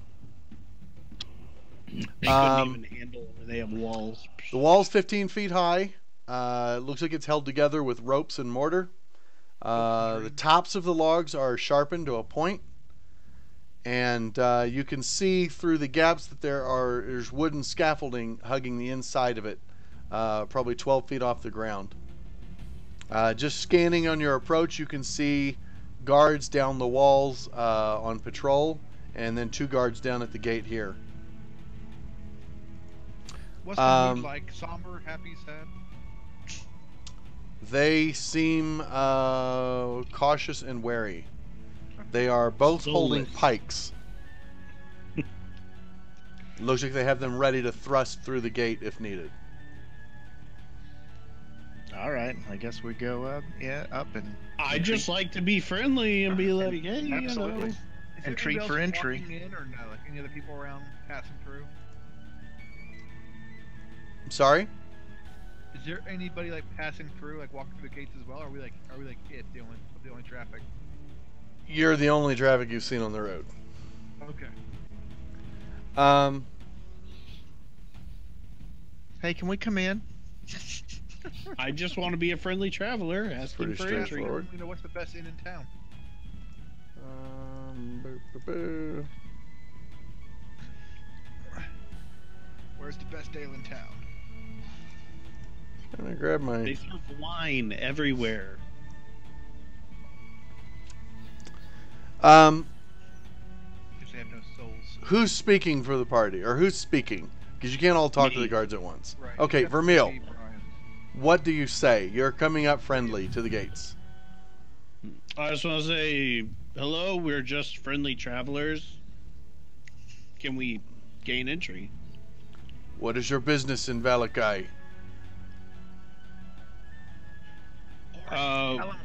They couldn't even handle it. They have walls. The wall's 15 feet high. It looks like it's held together with ropes and mortar. The tops of the logs are sharpened to a point, and you can see through the gaps that there's wooden scaffolding hugging the inside of it, probably 12 feet off the ground. Just scanning on your approach, you can see guards down the walls on patrol, and then 2 guards down at the gate here. What's the mood like? Somber, happy, sad? They seem cautious and wary. They are both holding Soulless. pikes. Looks like they have them ready to thrust through the gate if needed. All right. I guess we go up. Yeah, up and. I just like to be friendly and be like, hey, you know. Absolutely. Is And treat anybody for else entry. walking in, or no? Like any other people around passing through? I'm sorry? Is there anybody like passing through, like walking through the gates as well? Or are we like it, the only traffic? You're the only traffic you've seen on the road. Okay. Hey, can we come in? I just want to be a friendly traveler asking Pretty for straightforward. entry. Forward. You know what's the best inn in town? Where's the best ale in town? I'm gonna grab my. They serve wine everywhere. Um, Because they have no souls. who's speaking for the party, or who's speaking? Because you can't all talk to Me. the guards at once. Right. Okay, Except for Vermeil. me, Brian. What do you say? You're coming up friendly to the gates. I just want to say hello. We're just friendly travelers. Can we gain entry? What is your business in Valakai?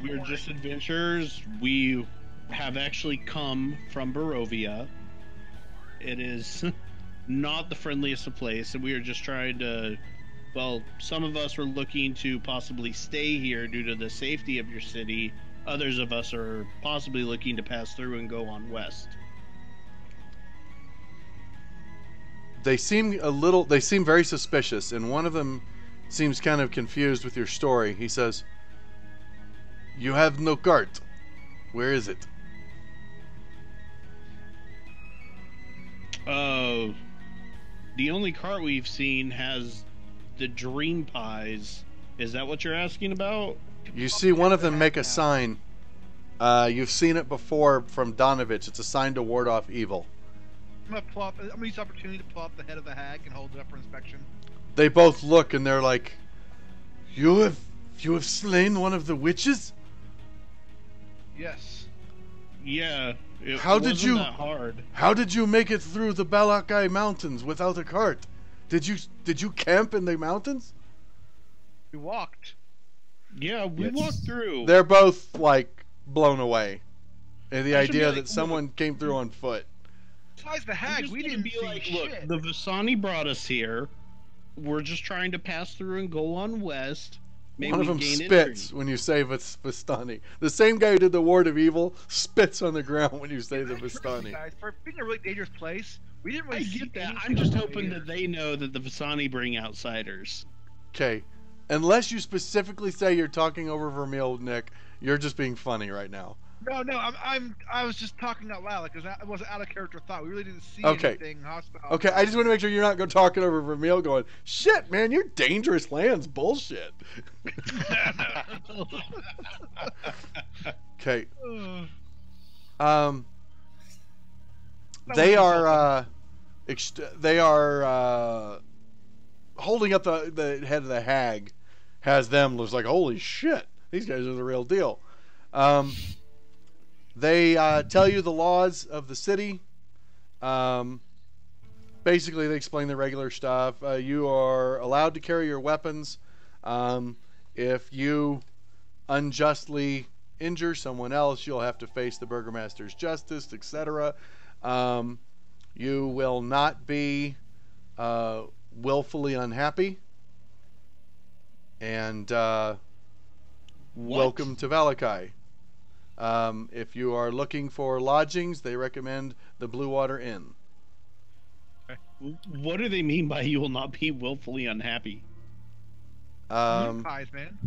We're just adventurers. We have actually come from Barovia. It is not the friendliest of place, and we are just trying to. Well, some of us were looking to possibly stay here due to the safety of your city. Others of us are possibly looking to pass through and go on west. They seem very suspicious, and one of them seems kind of confused with your story. He says, "You have no cart. Where is it?" The only cart we've seen has the dream pies. Is that what you're asking about? You see one of them make a sign. You've seen it before from Donovich. It's a sign to ward off evil. I'm gonna use the opportunity to pull out the head of the hag and hold it up for inspection. They both look and they're like, You have slain one of the witches?" Yes. Yeah. How did you? That hard. How did you make it through the Balakai Mountains without a cart? Did you camp in the mountains? We walked. Yeah, we walked through. They're both like blown away at the I should be idea like, that someone came through on foot. Besides the hag, we didn't see like, shit. Look, the Vasani brought us here. We're just trying to pass through and go on west. Maybe One of them gain spits entry. when you say Vistani. The same guy who did the Ward of Evil spits on the ground when you say the Vistani. Guys, for being a really dangerous place, we didn't really I see get that. anything I'm just over hoping here. that they know that the Vasani bring outsiders. Okay. Unless you specifically say you're talking over Vermeil, Nick, you're just being funny right now. No, I was just talking out loud, like, 'cause it was an out of character thought. We really didn't see Okay. anything hostile. Okay, I just want to make sure you're not talking over Vermeil going, "Shit, man, you're dangerous lands bullshit." Okay. They are holding up the head of the hag. Has them looks like, holy shit, these guys are the real deal. They tell you the laws of the city. Basically, they explain the regular stuff. You are allowed to carry your weapons. If you unjustly injure someone else, you'll have to face the burgomaster's justice, etc. You will not be willfully unhappy. And welcome to Valakai. If you are looking for lodgings, they recommend the Blue Water Inn. What do they mean by you will not be willfully unhappy? Pies, man.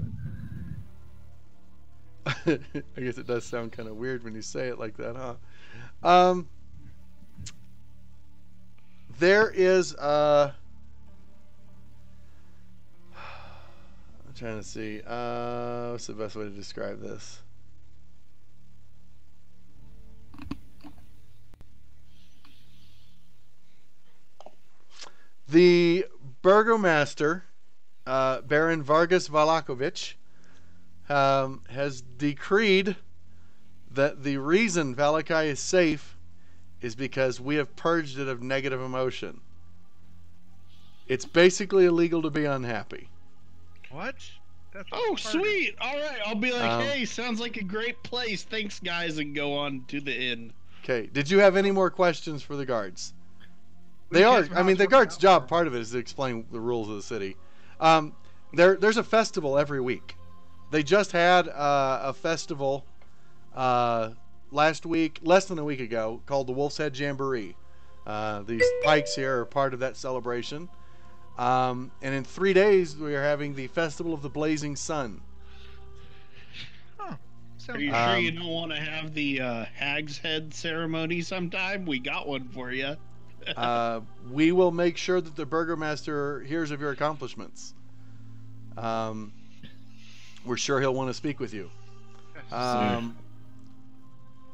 I guess it does sound kind of weird when you say it like that, huh? There is I'm trying to see. What's the best way to describe this? The burgomaster, Baron Vargas Valakovich, has decreed that the reason Valakai is safe is because we have purged it of negative emotion. It's basically illegal to be unhappy. What? That's Oh, part of- sweet! Alright, I'll be like, hey, sounds like a great place. Thanks, guys, and go on to the inn. Okay, did you have any more questions for the guards? We They are, just I mean, the worked guard's out job, for- part of it is to explain the rules of the city. There's a festival every week. They just had a festival last week, less than a week ago, called the Wolf's Head Jamboree. These pikes here are part of that celebration. And in 3 days, we are having the Festival of the Blazing Sun. Huh. Are you sure you don't want to have the Hag's Head ceremony sometime? We got one for you. We will make sure that the burgomaster hears of your accomplishments. We're sure he'll want to speak with you.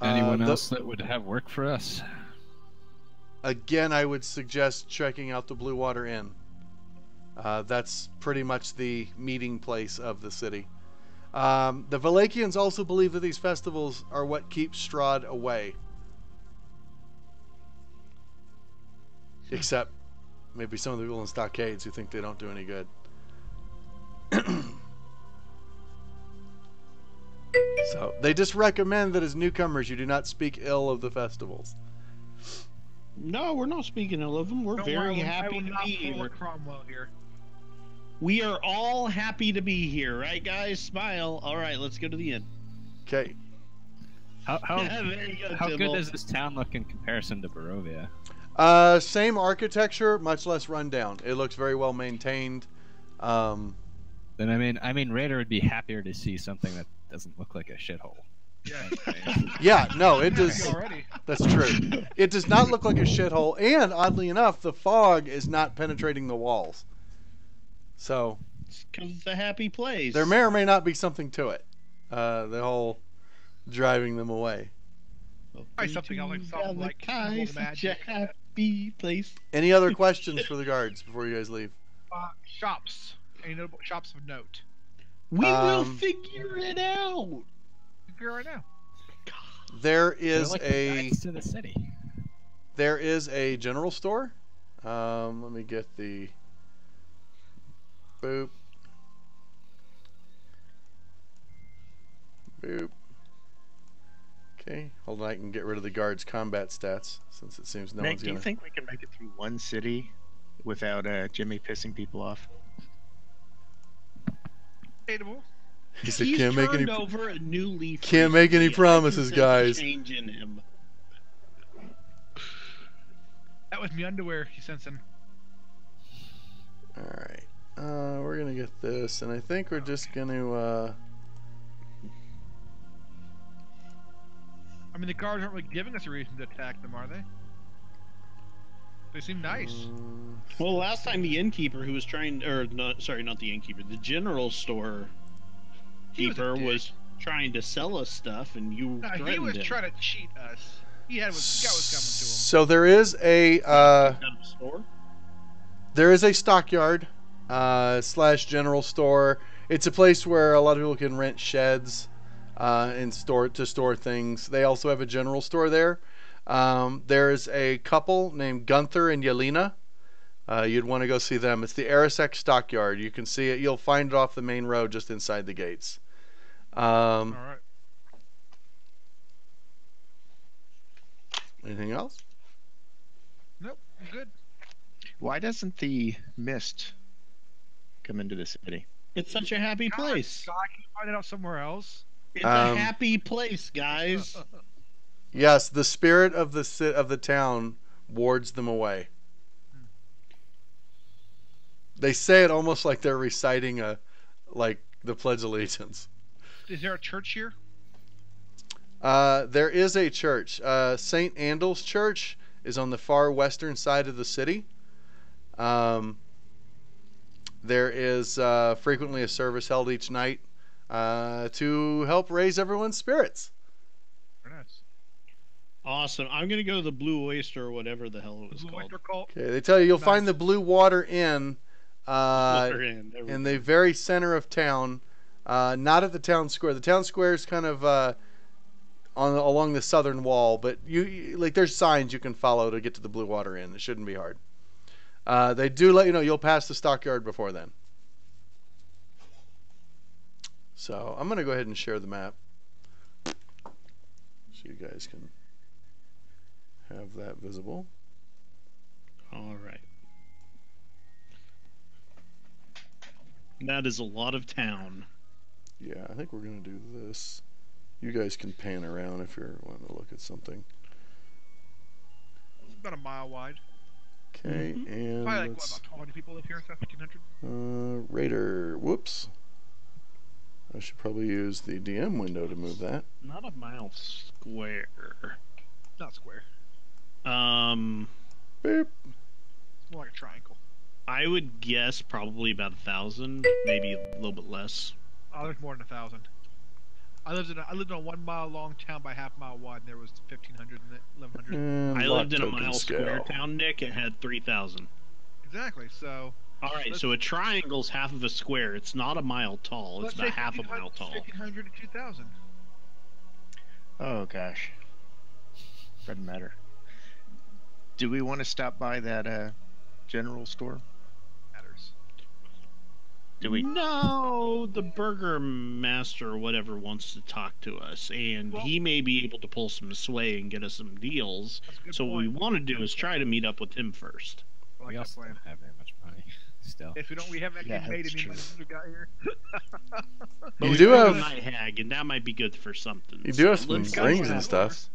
Anyone else that would have work for us? Again, I would suggest checking out the Blue Water Inn. That's pretty much the meeting place of the city. The Valakians also believe that these festivals are what keeps Strahd away. Except maybe some of the people in Stockades who think they don't do any good. So they just recommend that as newcomers you do not speak ill of the festivals. No, we're not speaking ill of them. We're Don't very worry, happy I will to not be pull here. a Cromwell here. We are all happy to be here, right, guys? Smile. All right, let's go to the end. Okay. How There you go, how good Tibble. does this town look in comparison to Barovia? Same architecture, much less rundown. It looks very well maintained. Then I mean, Raider would be happier to see something that doesn't look like a shithole. Yeah. Yeah, no, it Happy does. already. That's true. It does not look like a shithole, and oddly enough, the fog is not penetrating the walls. So Because it's a happy place. there may or may not be something to it. The whole driving them away. Probably something else, like something like Google such Magic. a happy place. Any other questions for the guards before you guys leave? Shops. Any notable shops of note? We will Um, figure it out. Figure right now. There They're is like the a guides to the city. general store. Let me get the boop. Boop. Okay, hold on. I can get rid of the guards' combat stats since it seems no Nick, one's do you gonna. think we can make it through one city without Jimmy pissing people off? Debatable. He said, He's "Can't make turned any." over a new leaf. Can't make any recently. I can promises, sense a guys. Change in him. That was me underwear he's sensing. All right. We're gonna get this, and I think we're just gonna. I mean, the guards aren't really giving us a reason to attack them, are they? They seem nice. Well, last time the innkeeper who was trying, or not, sorry, not the innkeeper, the general store He was a keeper dick. was trying to sell us stuff, and you Nah, threatened he was him. trying to cheat us. He had was got was coming to him. So there is a Kicked out of the store? stockyard slash general store. It's a place where a lot of people can rent sheds and store things. They also have a general store there. There's a couple named Gunther and Yelena. You'd want to go see them. It's the Arisek Stockyard. You can see it. You'll find it off the main road just inside the gates. All right. Anything else? Nope. I'm good. Why doesn't the mist come into the city? It's such a happy place. God, can you find it out somewhere else? It's Um, a happy place, guys. Yes, the spirit of the town wards them away. They say it almost like they're reciting the Pledge of Allegiance. Is there a church here? There is a church. St. Andal's Church is on the far western side of the city. There is frequently a service held each night to help raise everyone's spirits. Very nice. Awesome. I'm gonna go to the Blue Oyster or whatever the hell it was Blue called. Oyster Cult. Okay, they tell you you'll find Nice. the Blue Water Inn There we in go. the very center of town, not at the town square. The town square is kind of along the southern wall, but there's signs you can follow to get to the Blue Water Inn. It shouldn't be hard. They do let you know you'll pass the stockyard before then. So I'm gonna go ahead and share the map, so you guys can have that visible. All right. That is a lot of town. Yeah, I think we're gonna do this. You guys can pan around if you're wanting to look at something. It's about a mile wide. Okay, and Probably like let's, what, about 20 people live here? So 1,500. Raider. Whoops. I should probably use the DM window to move that. Not a mile square. Not square. Beep. It's more like a triangle. I would guess probably about 1,000, maybe a little bit less. Oh, there's more than 1,000. I lived in a 1 mile long town by half mile wide, and there was 1,500 in it, 1,100. And I lock lived in a token mile square scale. town, Nick. It had 3,000. Exactly. So All right, Let's- so a triangle's half of a square. It's not a mile tall. It's let's about say half a mile 1,500 tall. 1,500 to 2,000. Oh gosh, doesn't matter. Do we want to stop by that general store? Matters. Do we? No, the burger master or whatever wants to talk to us, and he may be able to pull some sway and get us some deals. That's a good So what we point. want to do is try to meet up with him first. I like We that also plan. don't have very much money still. If we haven't Yeah, actually made that's any true. money since we got here. But You we do have have- a night hag, and that might be good for something. You do have So some let's go rings for and that. stuff.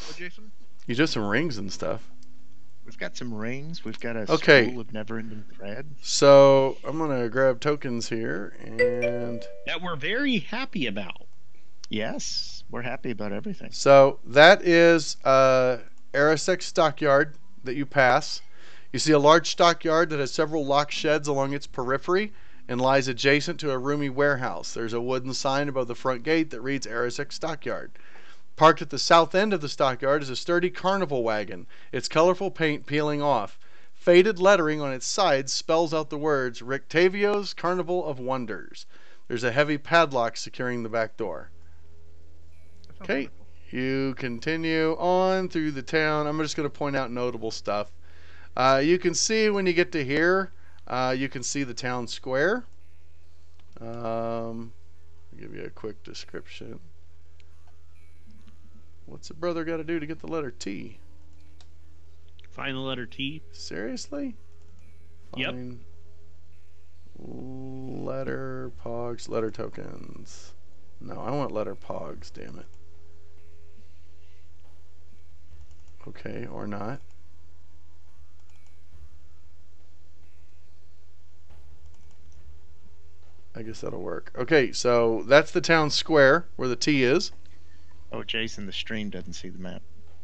What, Jason? You do have some rings and stuff. We've got some rings. We've got a Okay. spool of never-ending thread. So I'm gonna grab tokens here, and that we're very happy about. Yes, we're happy about everything. so that is Arasek Stockyard that you pass. You see a large stockyard that has several locked sheds along its periphery and lies adjacent to a roomy warehouse. There's a wooden sign above the front gate that reads Arasek Stockyard. Parked at the south end of the stockyard is a sturdy carnival wagon, its colorful paint peeling off. Faded lettering on its sides spells out the words Rictavio's Carnival of Wonders. There's a heavy padlock securing the back door. That sounds Okay. wonderful. You continue on through the town. I'm just going to point out notable stuff. You can see when you get to here, you can see the town square. I'll give you a quick description. What's a brother got to do to get the letter T? Find the letter T. Seriously? Yep. Fine. Letter pogs, letter tokens. No, I want letter pogs, damn it. Okay, or not. I guess that'll work. Okay, so that's the town square where the T is. Oh, Jason, the stream doesn't see the map.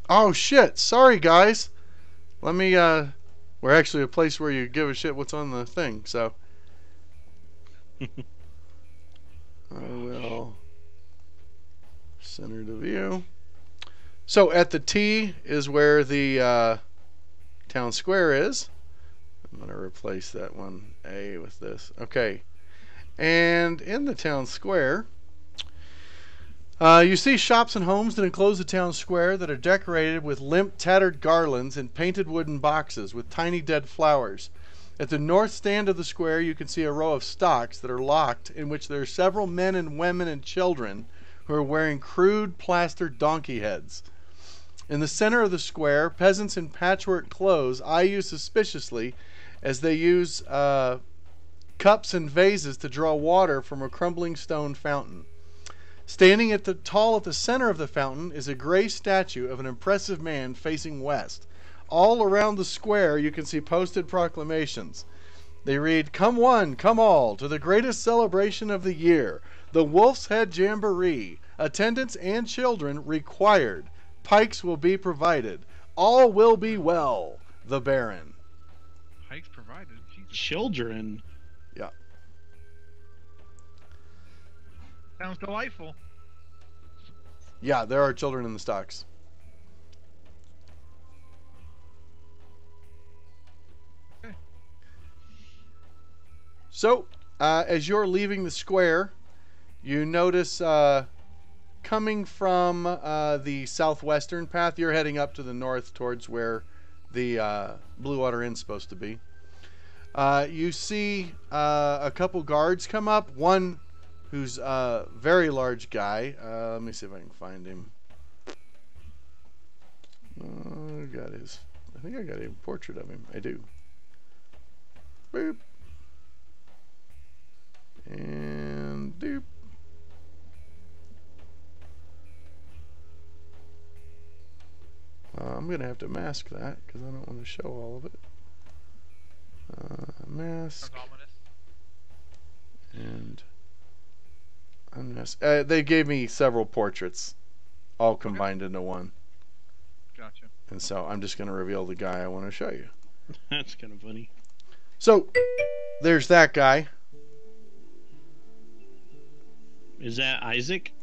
Oh shit, sorry guys. Let me we're actually a place where you give a shit what's on the thing, so I will center the view. So at the T is where the town square is. I'm going to replace that one A with this. Okay. And in the town square, you see shops and homes that enclose the town square that are decorated with limp, tattered garlands and painted wooden boxes with tiny dead flowers. At the north stand of the square, you can see a row of stocks that are locked, in which there are several men and women and children who are wearing crude plastered donkey heads. In the center of the square, peasants in patchwork clothes eye you suspiciously as they use cups and vases to draw water from a crumbling stone fountain. Standing tall at the center of the fountain is a gray statue of an impressive man facing west. All around the square you can see posted proclamations. They read, "Come one, come all, to the greatest celebration of the year, the Wolf's Head Jamboree. Attendants and children required. Pikes will be provided. All will be well. The Baron." Hikes provided. Jesus. Children. Sounds delightful. Yeah, there are children in the stocks. Okay. So, as you're leaving the square, you notice coming from the southwestern path, you're heading up to the north towards where the Blue Water Inn's supposed to be. You see a couple guards come up. One who's a very large guy. Let me see if I can find him. I think I got a portrait of him. I do. Boop. And doop. I'm going to have to mask that because I don't want to show all of it. Mask Sounds ominous. and unmask. They gave me several portraits all combined into one. Gotcha. And so I'm just going to reveal the guy I want to show you. That's kind of funny. So there's that guy. Is that Isaac?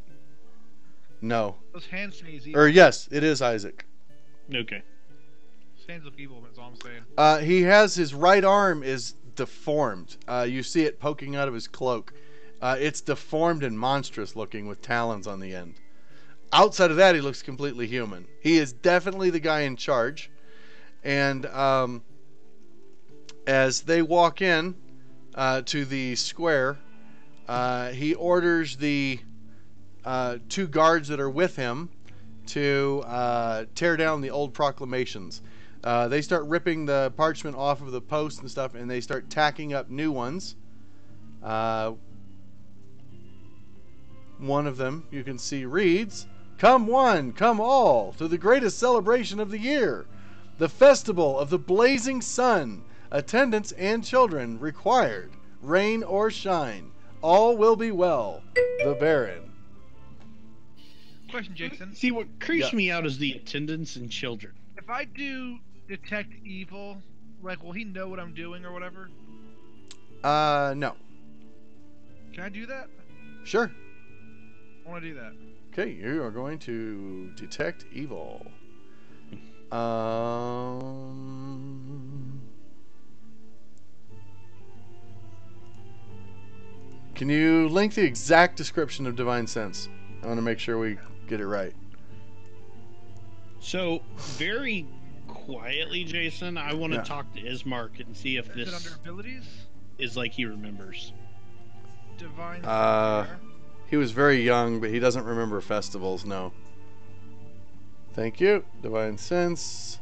No. Those hands sneeze evil. Or yes, it is Isaac. Okay. Those hands look evil, that's all I'm saying. He has his right arm is deformed. You see it poking out of his cloak. It's deformed and monstrous looking with talons on the end. Outside of that, he looks completely human. He is definitely the guy in charge. And as they walk in, to the square. He orders the 2 guards that are with him to tear down the old proclamations. They start ripping the parchment off of the posts and stuff, and they start tacking up new ones. One of them, you can see, reads, "Come one, come all, to the greatest celebration of the year, the festival of the blazing sun. Attendants and children required. Rain or shine, all will be well. The Baron." Question, Jason. See, what creeps me out is the attendants and children. If I do detect evil, like, will he know what I'm doing or whatever? No. Can I do that? Sure. I want to do that. Okay, you are going to detect evil. Can you link the exact description of Divine Sense? I want to make sure we get it right. So, very quietly, Jason, I want to Yeah. talk to Ismark and see if Is it this under abilities? is like he remembers. Divine. He was very young, but he doesn't remember festivals, no. Thank you. Divine Sense.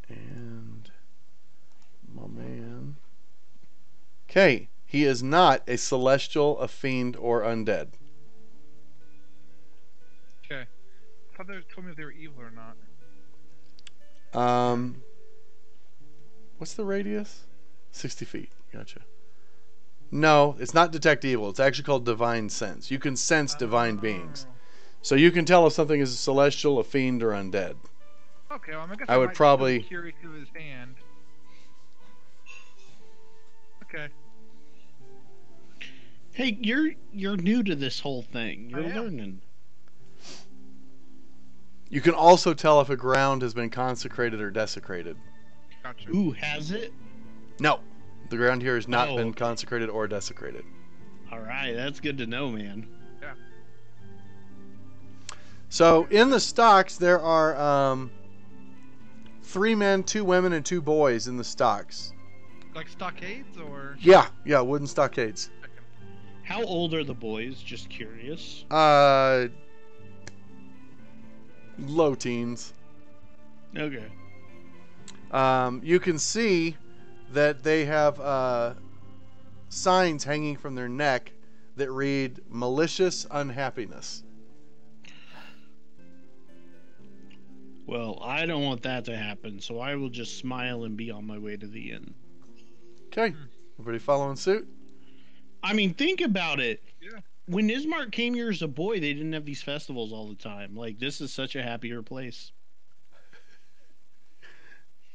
And my man. Okay, he is not a celestial, a fiend, or undead. Okay. I thought they told me if they were evil or not. What's the radius? 60 feet. Gotcha. No, it's not detect evil. It's actually called divine sense. You can sense divine beings. So you can tell if something is a celestial, a fiend, or undead. Okay, well, I guess I would might probably- be curious to his hand. Okay. Hey, you're new to this whole thing. You're I am. learning. You can also tell if a ground has been consecrated or desecrated. Gotcha. Ooh, has it? No, the ground here has not Oh, been okay. consecrated or desecrated. All right, that's good to know, man. So in the stocks, there are 3 men, 2 women, and 2 boys in the stocks. Like stockades or? Yeah, wooden stockades. How old are the boys? Just curious. Low teens. Okay. You can see that they have signs hanging from their neck that read "malicious unhappiness." Well, I don't want that to happen, so I will just smile and be on my way to the inn. Okay, everybody following suit? I mean, think about it. Yeah. When Ismark came here as a boy, they didn't have these festivals all the time. Like, this is such a happier place.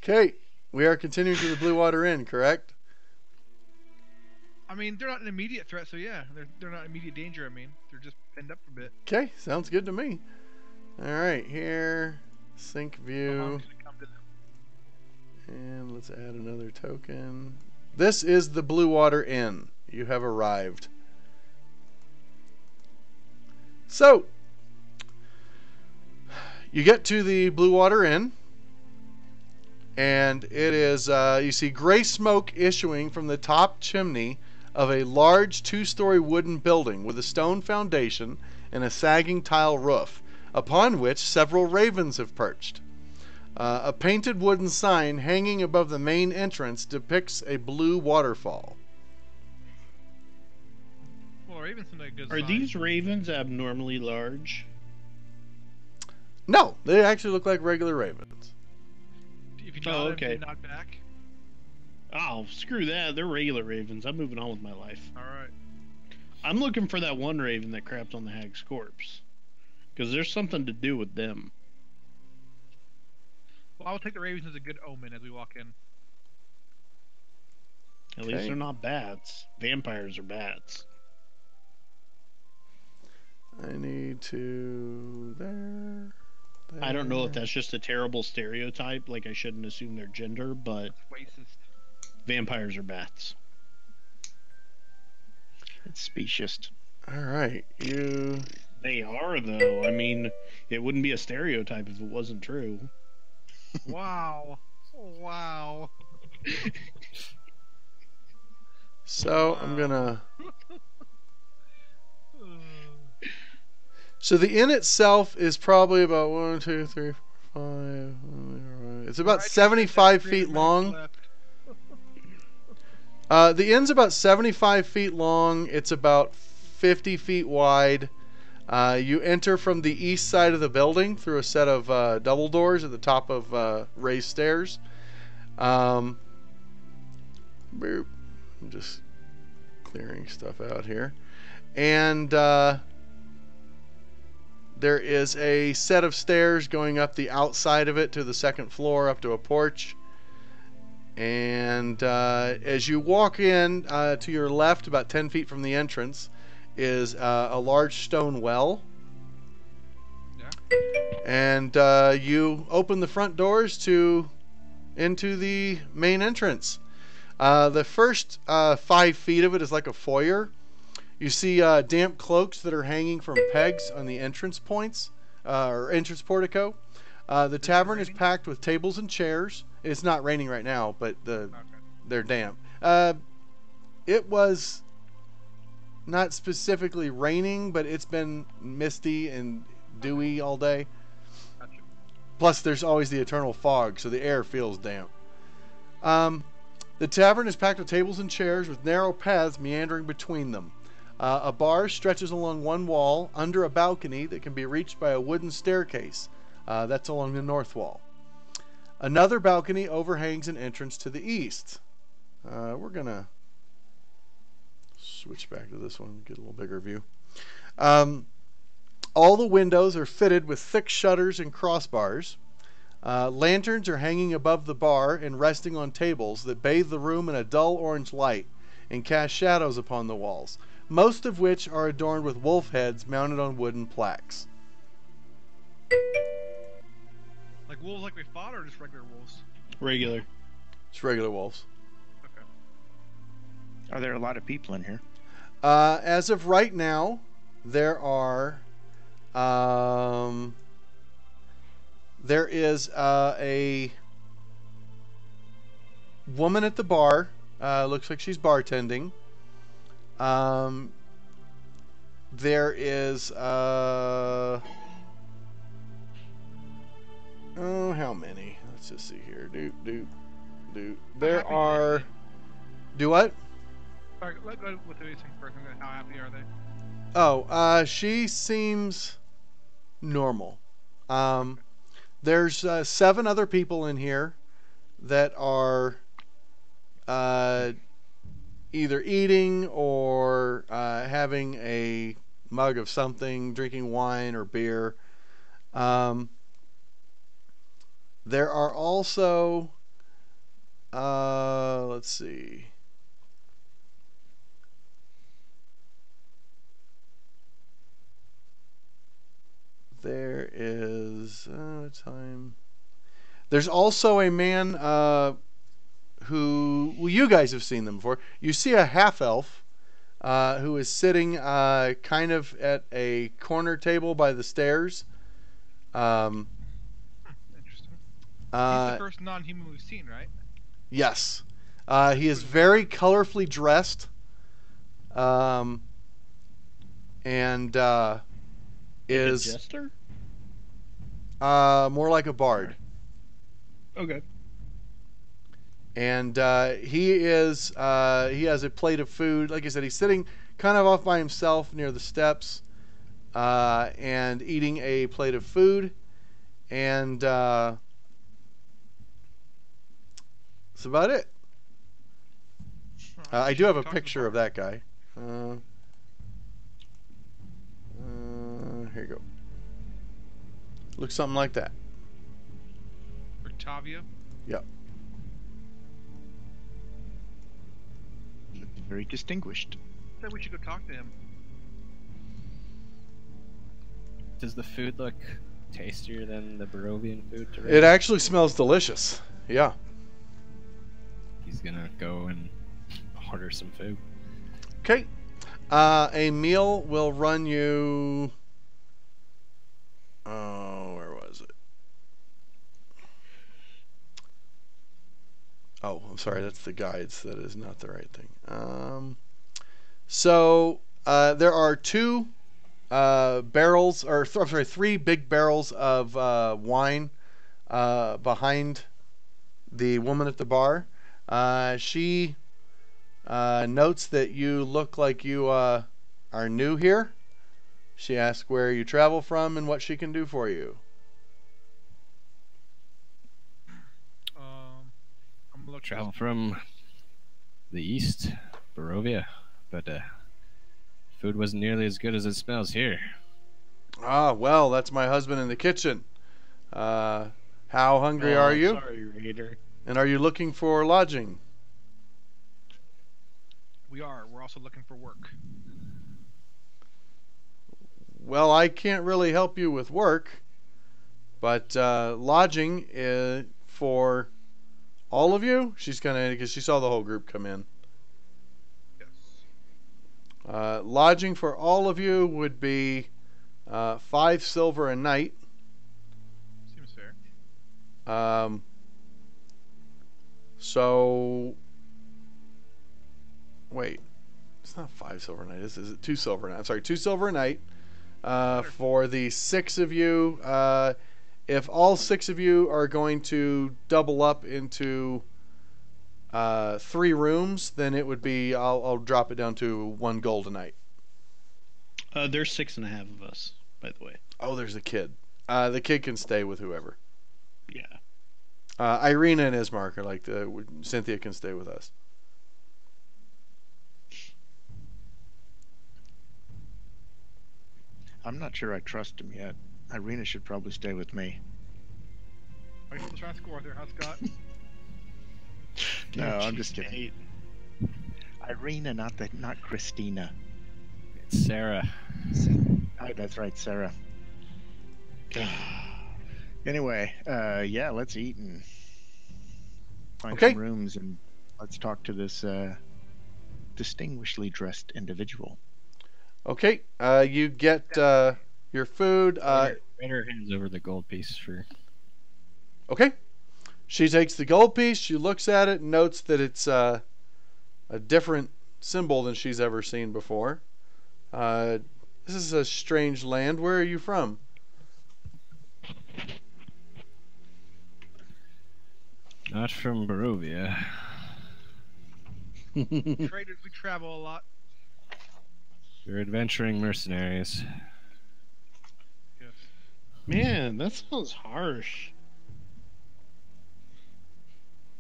Okay, we are continuing to the Blue Water Inn, correct? I mean, they're not an immediate threat, so yeah, they're not immediate danger. I mean, they're just pinned up for a bit. Okay, sounds good to me. All right, here, sync view, Mom's gonna come to them. and let's add another token. This is the Blue Water Inn. You have arrived. So, you get to the Blue Water Inn, and it is, you see gray smoke issuing from the top chimney of a large 2-story wooden building with a stone foundation and a sagging tile roof, upon which several ravens have perched. A painted wooden sign hanging above the main entrance depicts a blue waterfall. Well, Raven's not a good Are sign. these ravens abnormally large? No, they actually look like regular ravens. If you Oh, nod, okay. you nod back. Oh, screw that. They're regular ravens. I'm moving on with my life. All right. I'm looking for that one raven that crapped on the hag's corpse. Because there's something to do with them. Well, I will take the Ravens as a good omen as we walk in. At Okay. least they're not bats. Vampires are bats. I need to there. I don't know if there. that's just a terrible stereotype, like I shouldn't assume their gender, but Racist. vampires are bats. It's specious. All right, you. They are, though. I mean, it wouldn't be a stereotype if it wasn't true. Wow. Wow. So Wow. I'm gonna. So the inn itself is probably about 1, 2, 3, 4, 5. It's about 75 feet long. The inn's about 75 feet long. It's about 50 feet wide. You enter from the east side of the building through a set of double doors at the top of raised stairs. Boop. I'm just clearing stuff out here. And there is a set of stairs going up the outside of it to the second floor up to a porch. And as you walk in, to your left, about 10 feet from the entrance, is a large stone well. Yeah. And you open the front doors into the main entrance. The first 5 feet of it is like a foyer. You see damp cloaks that are hanging from pegs on the entrance points, or entrance portico. The tavern is packed with tables and chairs. It's not raining right now, but they're damp. It was not specifically raining, but it's been misty and dewy all day. Gotcha. Plus, there's always the eternal fog, so the air feels damp. The tavern is packed with tables and chairs with narrow paths meandering between them. A bar stretches along one wall under a balcony that can be reached by a wooden staircase. That's along the north wall. Another balcony overhangs an entrance to the east. We're going to switch back to this one and get a little bigger view. All the windows are fitted with thick shutters and crossbars. Lanterns are hanging above the bar and resting on tables that bathe the room in a dull orange light and cast shadows upon the walls, most of which are adorned with wolf heads mounted on wooden plaques. Like wolves like we fought, or just regular wolves? Regular. It's regular wolves. Okay. Are there a lot of people in here? As of right now, there are. There is a woman at the bar. Looks like she's bartending. There is oh, how many? Let's just see here. There are. Do what? Sorry, let's go with these things first. How happy are they? Oh, she seems normal. There's 7 other people in here that are either eating or having a mug of something, drinking wine or beer. There are also, let's see. There is time. There's also a man who, well, you guys have seen them before. You see a half-elf who is sitting kind of at a corner table by the stairs. Interesting. He's the first non-human we've seen, right? Yes. He is very colorfully dressed. And is a jester? More like a bard. Okay. And he has a plate of food. Like I said, he's sitting kind of off by himself near the steps and eating a plate of food. And that's about it. I do have a picture of that guy. Here you go. Looks something like that. Octavia. Yep. Very distinguished. I said we should go talk to him. Does the food look tastier than the Barovian food? It actually smells delicious. Yeah. He's gonna go and order some food. Okay. A meal will run you. Oh, where was it? Oh, I'm sorry. That's the guides. That is not the right thing. So there are two barrels, or I'm sorry, three big barrels of wine behind the woman at the bar. She notes that you look like you are new here. She asks where you travel from and what she can do for you. I'm gonna look Travel from the east, Barovia, but food wasn't nearly as good as it smells here. Ah, well, that's my husband in the kitchen. How hungry are you? Sorry, Raider. And are you looking for lodging? We are. We're also looking for work. Well, I can't really help you with work, but lodging is for all of you. She's gonna, because she saw the whole group come in. Yes. Lodging for all of you would be 5 silver a night. Seems fair. So wait, it's not 5 silver a night. Is it 2 silver a night? I'm sorry, 2 silver a night. For the 6 of you, if all 6 of you are going to double up into 3 rooms, then it would be, I'll drop it down to 1 gold a night. There's 6.5 of us, by the way. Oh, there's a kid. The kid can stay with whoever. Yeah. Irina and Ismark are like Cynthia can stay with us. I'm not sure I trust him yet. Irina should probably stay with me. Are you still trying to score there, huh, Scott? No, I'm just kidding. Irina, not Christina. It's Sarah. Oh, that's right, Sarah. Anyway, yeah, let's eat and find Okay. some rooms, and let's talk to this distinguishedly dressed individual. Okay, you get your food. Raider hands over the gold piece for. Okay. She takes the gold piece, she looks at it, and notes that it's a different symbol than she's ever seen before. This is a strange land. Where are you from? Not from Barovia. Traders, we travel a lot. We're adventuring mercenaries. Yes. Man, that sounds harsh.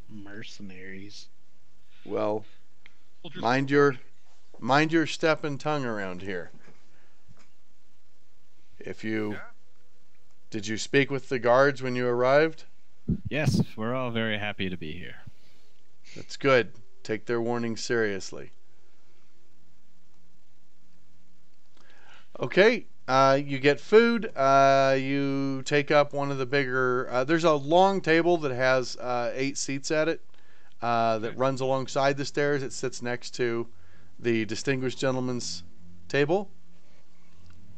Mercenaries. Well, Soldiers- mind your step and tongue around here. If you Yeah. Did you speak with the guards when you arrived? Yes, we're all very happy to be here. That's good. Take their warning seriously. Okay, you get food. You take up one of the bigger. There's a long table that has 8 seats at it that runs alongside the stairs. It sits next to the distinguished gentleman's table.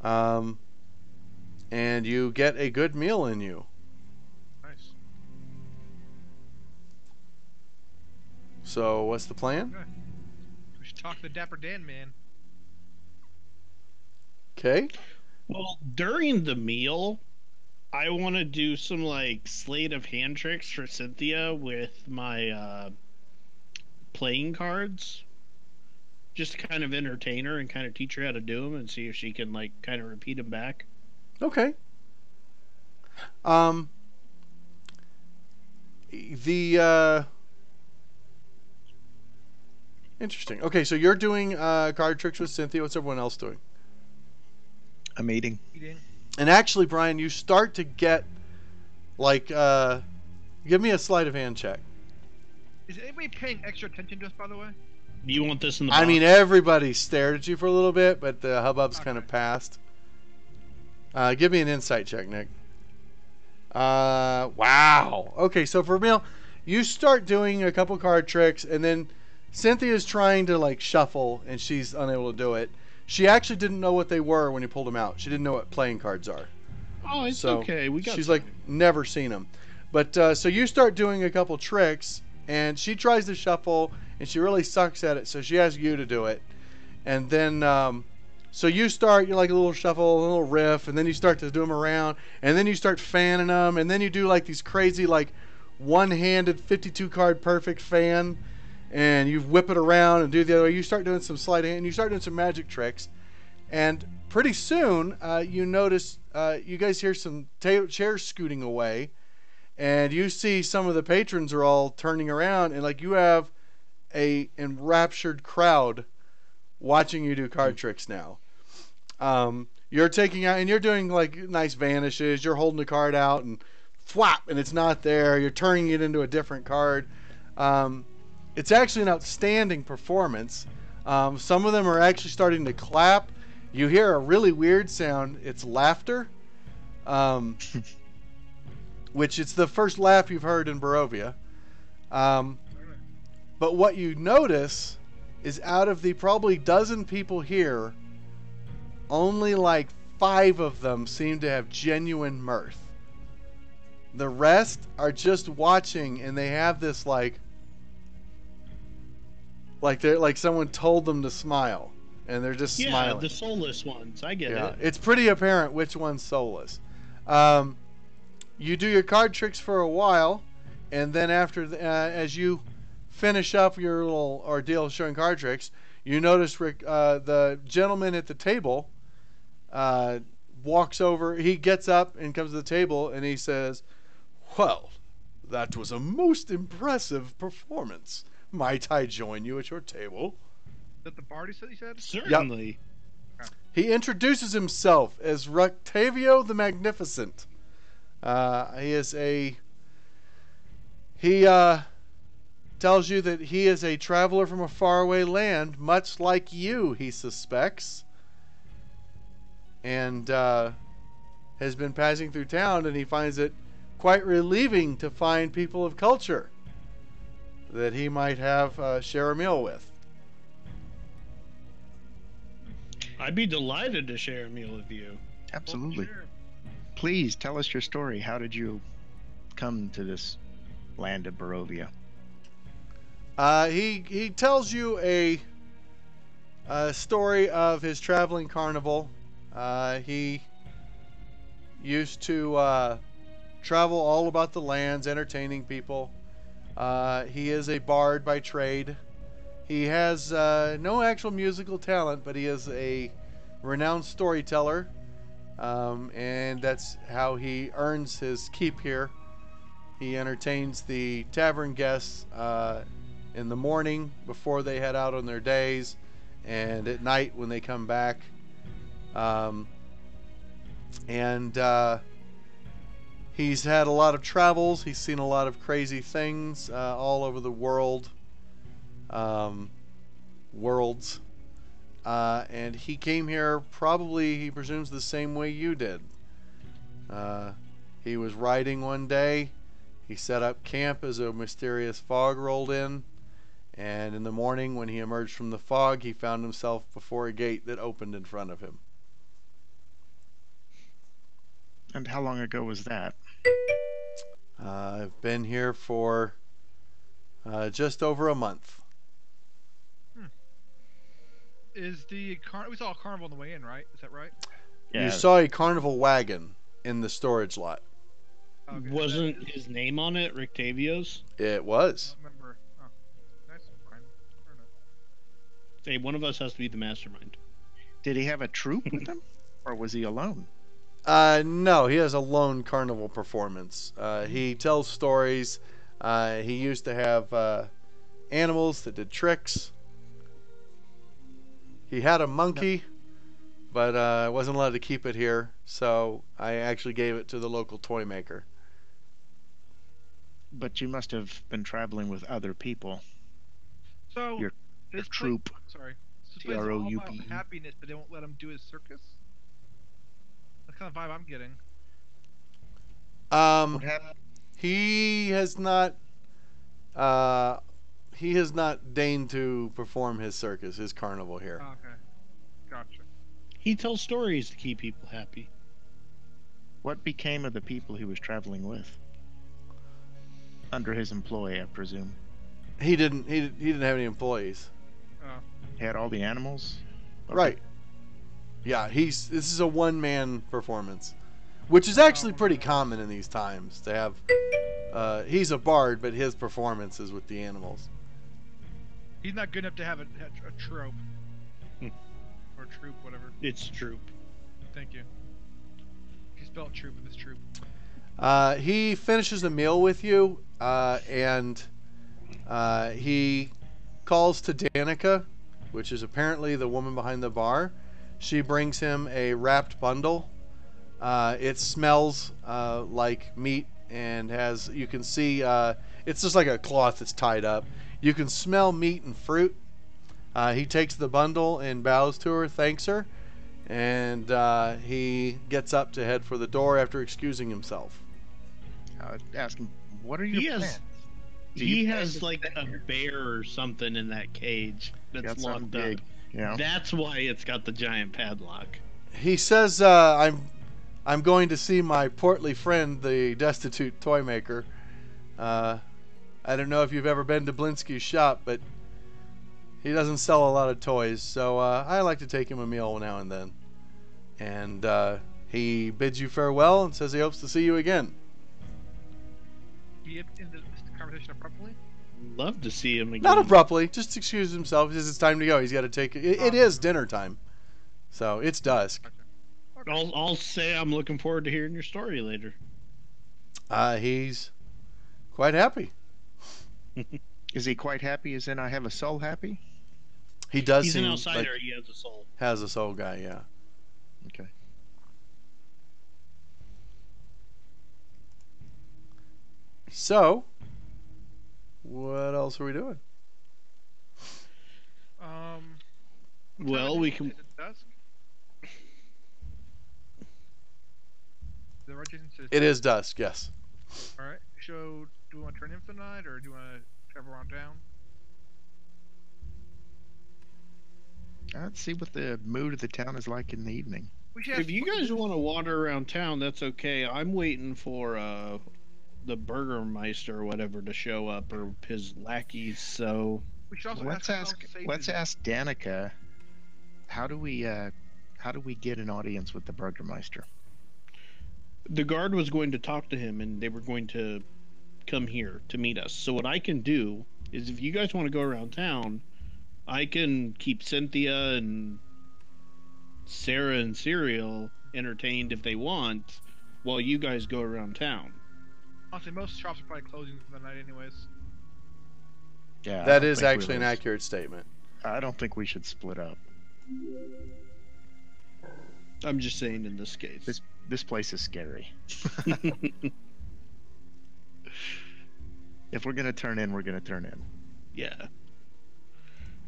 And you get a good meal in you. Nice. So, what's the plan? Okay. We should talk to the Dapper Dan man. Okay. Well, during the meal, I want to do some like sleight of hand tricks for Cynthia with my playing cards. Just to kind of entertain her and kind of teach her how to do them and see if she can like kind of repeat them back. Okay. Interesting. Okay, so you're doing card tricks with Cynthia. What's everyone else doing? I'm eating. Eating. And actually, Brian, you start to get like give me a sleight of hand check. Is anybody paying extra attention to us, by the way? Do you want this in the box? I mean, everybody stared at you for a little bit, but the hubbub's kind of Okay. passed. Give me an insight check, Nick. Wow. Okay, so for a meal, you start doing a couple card tricks, and then Cynthia's trying to like shuffle, and she's unable to do it. She actually didn't know what they were when you pulled them out. She didn't know what playing cards are. Oh, it's So okay. We got she's time. like never seen them. But so you start doing a couple tricks, and she tries to shuffle, and she really sucks at it. So she asks you to do it, and then so you start. You're like a little shuffle, a little riff, and then you start to do them around, and then you start fanning them, and then you do like these crazy like one-handed 52 card perfect fan, and you whip it around and do the other way. You start doing some sleight of hand, and you start doing some magic tricks, and pretty soon you notice you guys hear some chairs scooting away, and you see some of the patrons are all turning around, and like you have a enraptured crowd watching you do card tricks now. You're taking out and you're doing like nice vanishes. You're holding the card out and flap, and it's not there. You're turning it into a different card. It's actually an outstanding performance. Some of them are actually starting to clap. You hear a really weird sound. It's laughter, which it's the first laugh you've heard in Barovia. But what you notice is out of the probably dozen people here, only like 5 of them seem to have genuine mirth. The rest are just watching, and they have this like they're like someone told them to smile, and they're just smiling. Yeah, the soulless ones. I get it. It's pretty apparent which one's soulless. You do your card tricks for a while, and then after as you finish up your little ordeal showing card tricks, you notice the gentleman at the table walks over. He gets up and comes to the table, and he says, "Well, that was a most impressive performance. Might I join you at your table?" Is that the Barty said he said? Certainly. Yep. He introduces himself as Rectavio the Magnificent. He tells you that he is a traveler from a faraway land, much like you, he suspects, and has been passing through town, and he finds it quite relieving to find people of culture that he might have share a meal with. I'd be delighted to share a meal with you. Absolutely. Sure. Please tell us your story. How did you come to this land of Barovia? He tells you a story of his traveling carnival. He used to travel all about the lands, entertaining people. He is a bard by trade. He has no actual musical talent, but he is a renowned storyteller, and that's how he earns his keep here. He entertains the tavern guests in the morning before they head out on their days, and at night when they come back. He's had a lot of travels. He's seen a lot of crazy things all over the world. Worlds. And he came here probably, he presumes, the same way you did. He was riding one day. He set up camp as a mysterious fog rolled in. And in the morning, when he emerged from the fog, he found himself before a gate that opened in front of him. And how long ago was that? I've been here for just over a month. Is the we saw a carnival on the way in, right? Is that right? Yeah. You saw a carnival wagon in the storage lot. Okay, so Wasn't that is- his name on it Rictavio's? It was. I don't remember. Oh, nice. Fine. Fair enough. Hey, one of us has to be the mastermind. Did he have a troupe with him? Or was he alone? No, he has a lone carnival performance. He tells stories. He used to have animals that did tricks. He had a monkey, but I wasn't allowed to keep it here, so I actually gave it to the local toy maker. But you must have been traveling with other people. So Your this troupe. Sorry. This place is all about TROUPE. happiness, but they won't let him do his circus. That's kind of vibe I'm getting. What happened? He has not. he has not deigned to perform his circus, his carnival here. Oh, okay. Gotcha. He tells stories to keep people happy. What became of the people he was traveling with? Under his employ, I presume. He didn't have any employees. Oh. He had all the animals. Okay. Right. Yeah, this is a one-man performance, which is actually pretty common in these times to have. He's a bard, but his performance is with the animals. He's not good enough to have a trope. Hmm. Or troop, whatever. It's troop. Thank you. He spelled troop with his troop. He finishes a meal with you, and he calls to Danica, which is apparently the woman behind the bar. She brings him a wrapped bundle. It smells like meat and you can see, it's just like a cloth that's tied up. You can smell meat and fruit. He takes the bundle and bows to her, thanks her, and he gets up to head for the door after excusing himself. I would ask him, what are your plans? He has like a bear or something in that cage that's locked up. Yeah. That's why it's got the giant padlock. He says, I'm going to see my portly friend, the destitute toy maker. I don't know if you've ever been to Blinsky's shop, but he doesn't sell a lot of toys, so I like to take him a meal now and then. And he bids you farewell and says he hopes to see you again. He ended this conversation abruptly. Love to see him again. Not abruptly, just excuse himself. He says it's time to go. He's got to take it. It is dinner time, so it's dusk. I'll say I'm looking forward to hearing your story later. He's quite happy. Is he quite happy as in I have a soul happy? He does He's seem an outsider. like He has a soul. has a soul guy, yeah. Okay. So, what else are we doing? Well, we can. Is it dusk? The right, Jason? It is dusk, yes. All right. So, do we want to turn in for the night, or do you want to travel around town? Let's see what the mood of the town is like in the evening. We should If you guys want to wander around town, that's okay. I'm waiting for the Burgermeister or whatever to show up, or his lackeys. So we should also Let's ask Danica. How do we get an audience with the Burgermeister? the guard was going to talk to him, and they were going to come here to meet us. So what I can do is, if you guys want to go around town, I can keep Cynthia and Sarah and Serial entertained if they want, while you guys go around town. Honestly, most shops are probably closing for the night anyways. Yeah, That is actually an accurate statement. I don't think we should split up. I'm just saying in this case. This place is scary. If we're gonna turn in, we're gonna turn in. Yeah.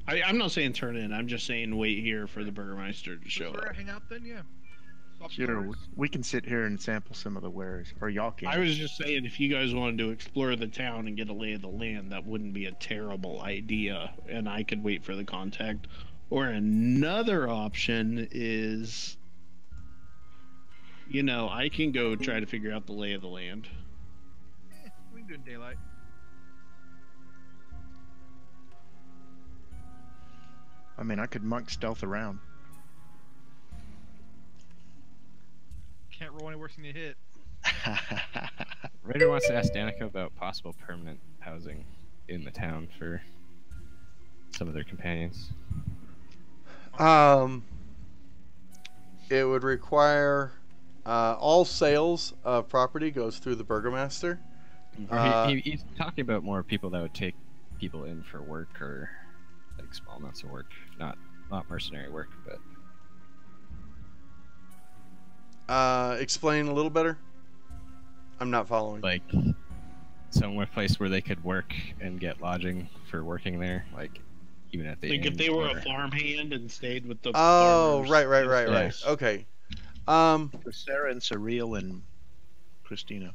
I'm not saying turn in. I'm just saying wait here for the Burgermeister to show We're up. gonna hang out then, yeah. Swap Sure, stories. we can sit here and sample some of the wares, or y'all can. I was just saying, if you guys wanted to explore the town and get a lay of the land, that wouldn't be a terrible idea, and I could wait for the contact. Or another option is, I can go try to figure out the lay of the land. We can do it in daylight. I mean, I could monk stealth around. Can't roll any worse than you hit. Raider wants to ask Danica about possible permanent housing in the town for some of their companions. It would require all sales of property goes through the burgomaster. Or he's talking about more people that would take people in for work, or like small amounts of work, not mercenary work, but explain a little better. I'm not following. like somewhere place where they could work and get lodging for working there, like even at the Like if inn they were or- a farmhand and stayed with the Oh, farmers right. and Yes. stuff. Okay. For Sarah and Surreal and Christina.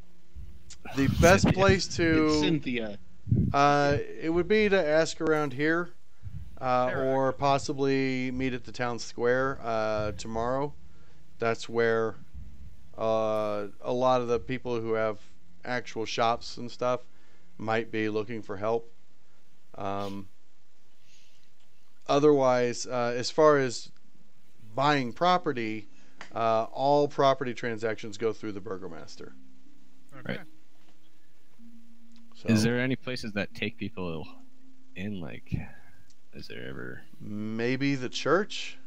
The best place It's to Cynthia. It would be to ask around here, There, or possibly meet at the town square tomorrow. That's where a lot of the people who have actual shops and stuff might be looking for help. Otherwise, as far as buying property, all property transactions go through the burgomaster. Okay. Right. So Is there any places that take people in? Like, is there ever? maybe the church?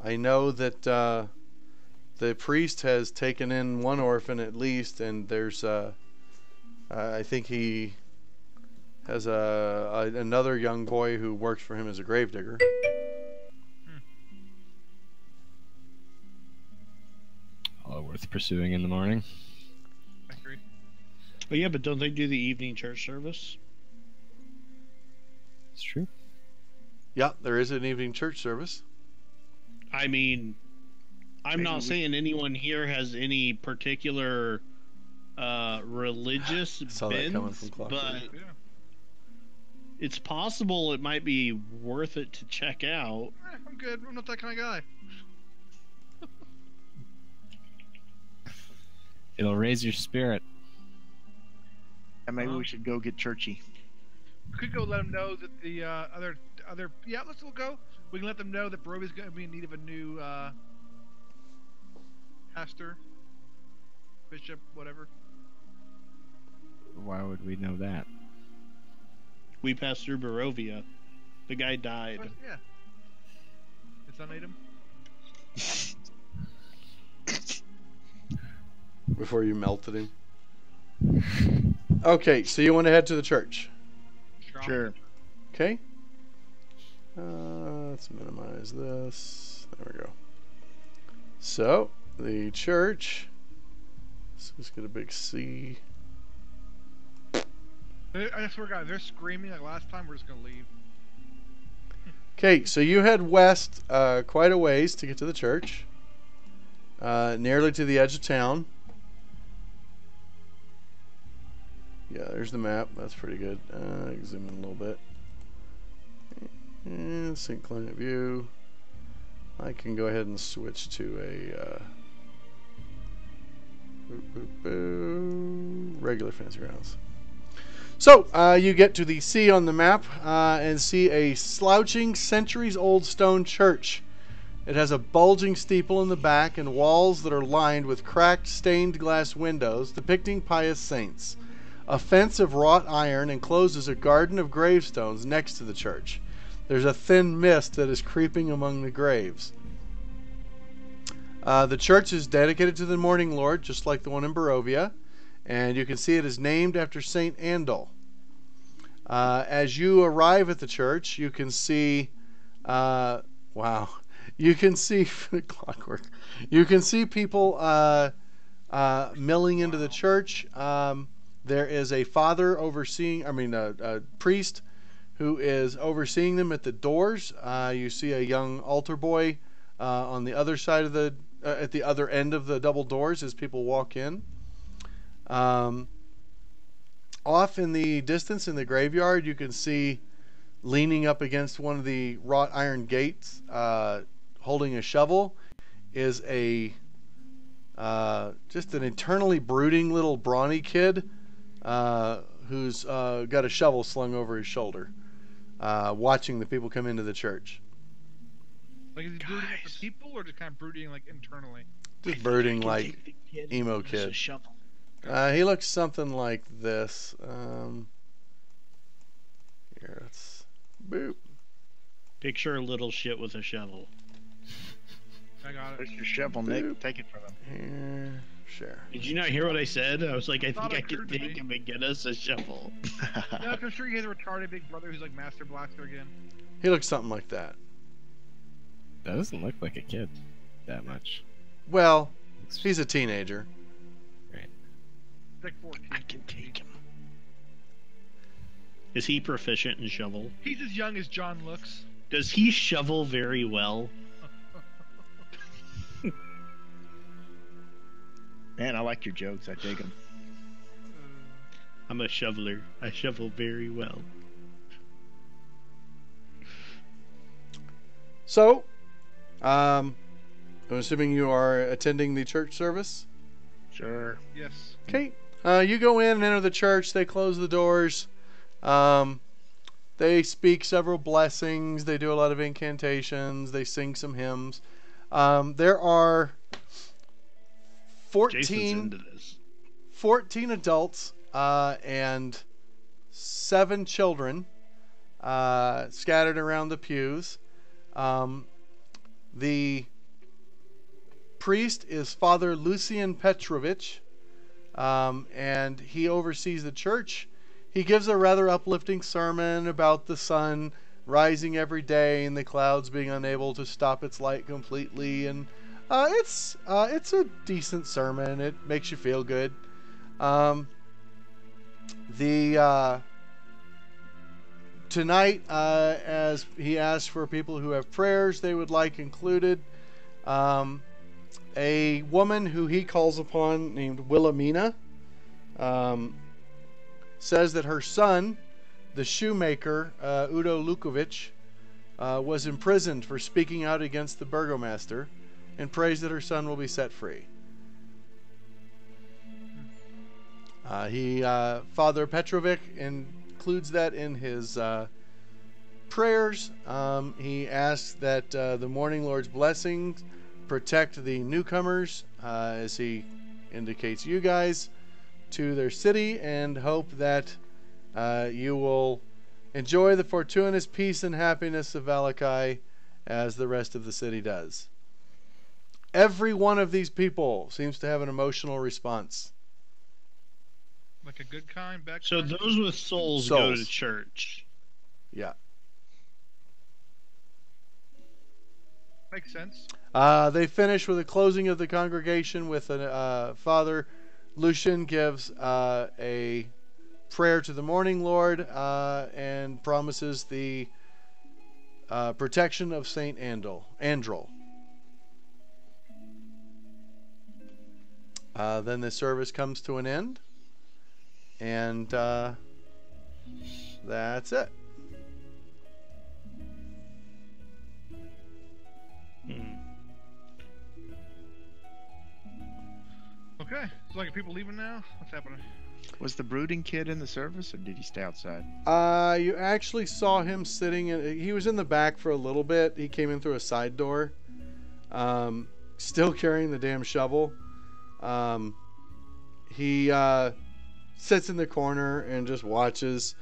I know that the priest has taken in one orphan at least, and there's I think he has another young boy who works for him as a gravedigger. All worth pursuing in the morning. I agree. But yeah, but don't they do the evening church service? It's true. Yeah, there is an evening church service. I mean, I'm not saying anyone here has any particular religious Saw that coming bends, from Clockwork. but Yeah. it's possible it might be worth it to check out. I'm good. I'm not that kind of guy. It'll raise your spirit. And maybe we should go get churchy. We could go let them know that the other yeah, let's go. We can let them know that Barovia's going to be in need of a new pastor, bishop, whatever. Why would we know that? We passed through Barovia. The guy died. But, yeah. It's on item. Before you melted him. Okay, so you want to head to the church. Sure. Okay. Let's minimize this. There we go. So, the church. So let's get a big C. I swear to God, if they're screaming like last time, we're just going to leave. Okay, so you head west quite a ways to get to the church. Nearly to the edge of town. Yeah, there's the map. That's pretty good. Zoom in a little bit. And sync client view. I can go ahead and switch to a regular fancy grounds. So you get to the C on the map and see a slouching, centuries-old stone church. It has a bulging steeple in the back and walls that are lined with cracked, stained glass windows depicting pious saints. A fence of wrought iron encloses a garden of gravestones next to the church. There's a thin mist that is creeping among the graves. The church is dedicated to the Morning Lord, just like the one in Barovia, and you can see it is named after Saint Andal. As you arrive at the church, you can see, wow, you can see clockwork. You can see people milling into the church. There is a father overseeing, a priest who is overseeing them at the doors. You see a young altar boy on the other side of at the other end of the double doors as people walk in. Off in the distance in the graveyard, you can see leaning up against one of the wrought iron gates, holding a shovel, is just an eternally brooding little brawny kid who's got a shovel slung over his shoulder, watching the people come into the church. Like, is he brooding at the people, or just kind of brooding, like, internally? Just brooding like emo kid. He looks something like this. Here, let's boop. Picture a little shit with a shovel. I got it. There's your shovel, Nick. Take it from him. Here, share. Did you not hear what I said? I was like, I Thought think I it can occurred to take me. him and get us a shovel. Yeah, I'm sure he has a retarded big brother who's like Master Blaster again. He looks something like that. That doesn't look like a kid that much. Well, he's a teenager. Right. He's like 14. I can take him. Is he proficient in shovel? He's as young as John looks. Does he shovel very well? Man, I like your jokes. I dig them. I'm a shoveler. I shovel very well. So, I'm assuming you are attending the church service. Sure. Yes. Okay. You go in and enter the church. They close the doors. They speak several blessings. They do a lot of incantations. They sing some hymns. There are Jason's 14 into this. 14 adults and 7 children scattered around the pews. The priest is Father Lucian Petrovich, and he oversees the church. He gives a rather uplifting sermon about the sun rising every day and the clouds being unable to stop its light completely, and it's a decent sermon. It makes you feel good. Tonight, as he asks for people who have prayers they would like included, a woman who he calls upon named Wilhelmina says that her son, the shoemaker Udo Lukovic, was imprisoned for speaking out against the burgomaster, and prays that her son will be set free. Father Petrovic includes that in his prayers. He asks that the Morning Lord's blessings protect the newcomers, as he indicates you guys, to their city, and hope that you will enjoy the fortuitous peace and happiness of Valakai as the rest of the city does. Every one of these people seems to have an emotional response. Like a good kind, back So kind? those with souls go to church. Yeah. Makes sense. They finish with a closing of the congregation with Father Lucian gives a prayer to the Morning Lord and promises the protection of Saint Andrel. Then the service comes to an end, and that's it. Okay. So like, are people leaving now? What's happening? Was the brooding kid in the service, or did he stay outside? You actually saw him sitting in. He was in the back for a little bit. He came in through a side door, still carrying the damn shovel. He sits in the corner and just watches.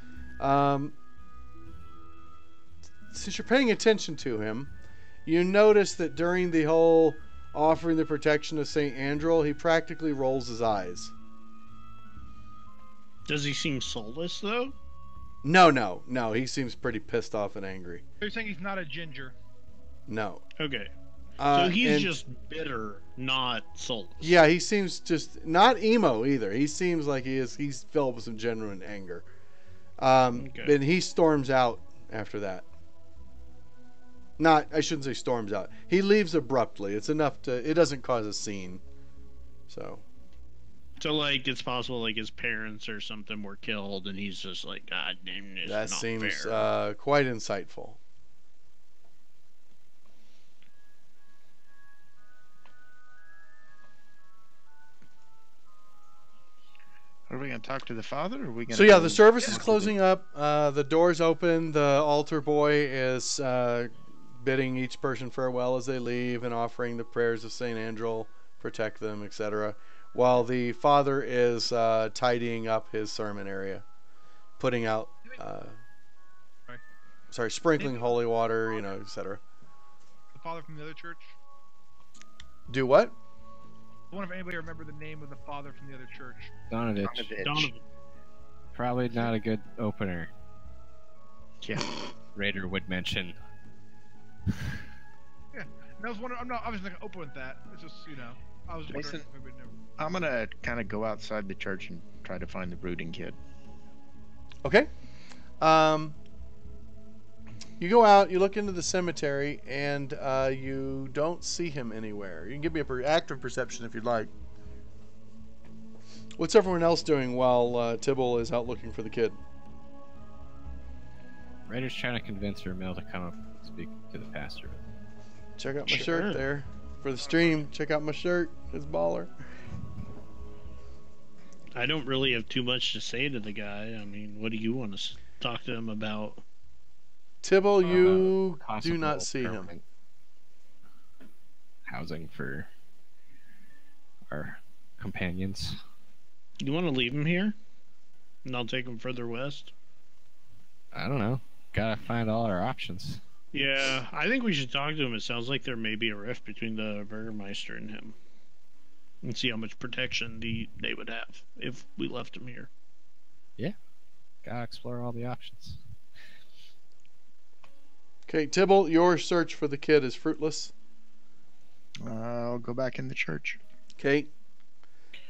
Since you're paying attention to him, you notice that during the whole offering the protection of Saint Andrel, he practically rolls his eyes. Does he seem soulless, though? No. He seems pretty pissed off and angry. You're saying he's not a ginger? No. Okay. So he's just bitter, not soulless. Yeah, he seems just not emo either. He seems like he's filled with some genuine anger. And he storms out after that. I shouldn't say storms out. He leaves abruptly. It's enough it doesn't cause a scene. So like, it's possible, like, his parents or something were killed, and he's just like, God damn, this that is not seems fair. Quite insightful. Are we going to talk to the father, or are we going to... So yeah, the service is closing up. The doors open. The altar boy is bidding each person farewell as they leave and offering the prayers of Saint Andrel, protect them, etc. While the father is tidying up his sermon area, putting out, sprinkling holy water, etc. The father from the other church? Do what? I wonder if anybody remember the name of the father from the other church. Donovan. Probably not a good opener. Yeah. Raider would mention. Yeah. And I was wondering, I'm not obviously not going to open with that. It's just, I was wondering Jason, if anybody knew. I'm going to kind of go outside the church and try to find the brooding kid. Okay. You go out, you look into the cemetery, and you don't see him anywhere. You can give me an active perception if you'd like. What's everyone else doing while Tibble is out looking for the kid? Ryder's trying to convince Ramil to come up and speak to the pastor. Check out my Sure. shirt there. For the stream, check out my shirt. It's baller. I don't really have too much to say to the guy. I mean, what do you want to talk to him about? Tibble, you do Possible not see him. permanent housing for our companions. You want to leave him here? And I'll take him further west? I don't know. Gotta find all our options. Yeah, I think we should talk to him. It sounds like there may be a rift between the Burgermeister and him. And see how much protection they would have if we left him here. Gotta explore all the options. Okay, Tibble, your search for the kid is fruitless. I'll go back in the church. Okay.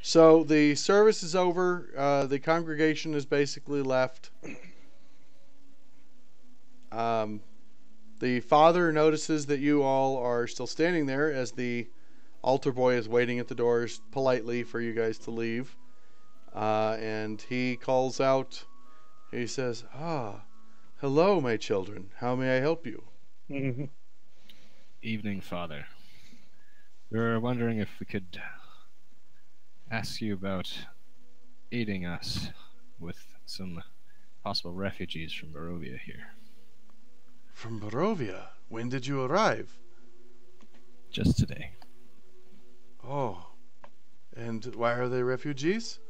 So the service is over. The congregation is basically left. The father notices that you all are still standing there as the altar boy is waiting at the doors politely for you guys to leave. And he calls out, he says, hello, my children. How may I help you? Evening, Father. We were wondering if we could ask you about aiding us with some possible refugees from Barovia here. From Barovia? When did you arrive? Just today. Oh. And why are they refugees?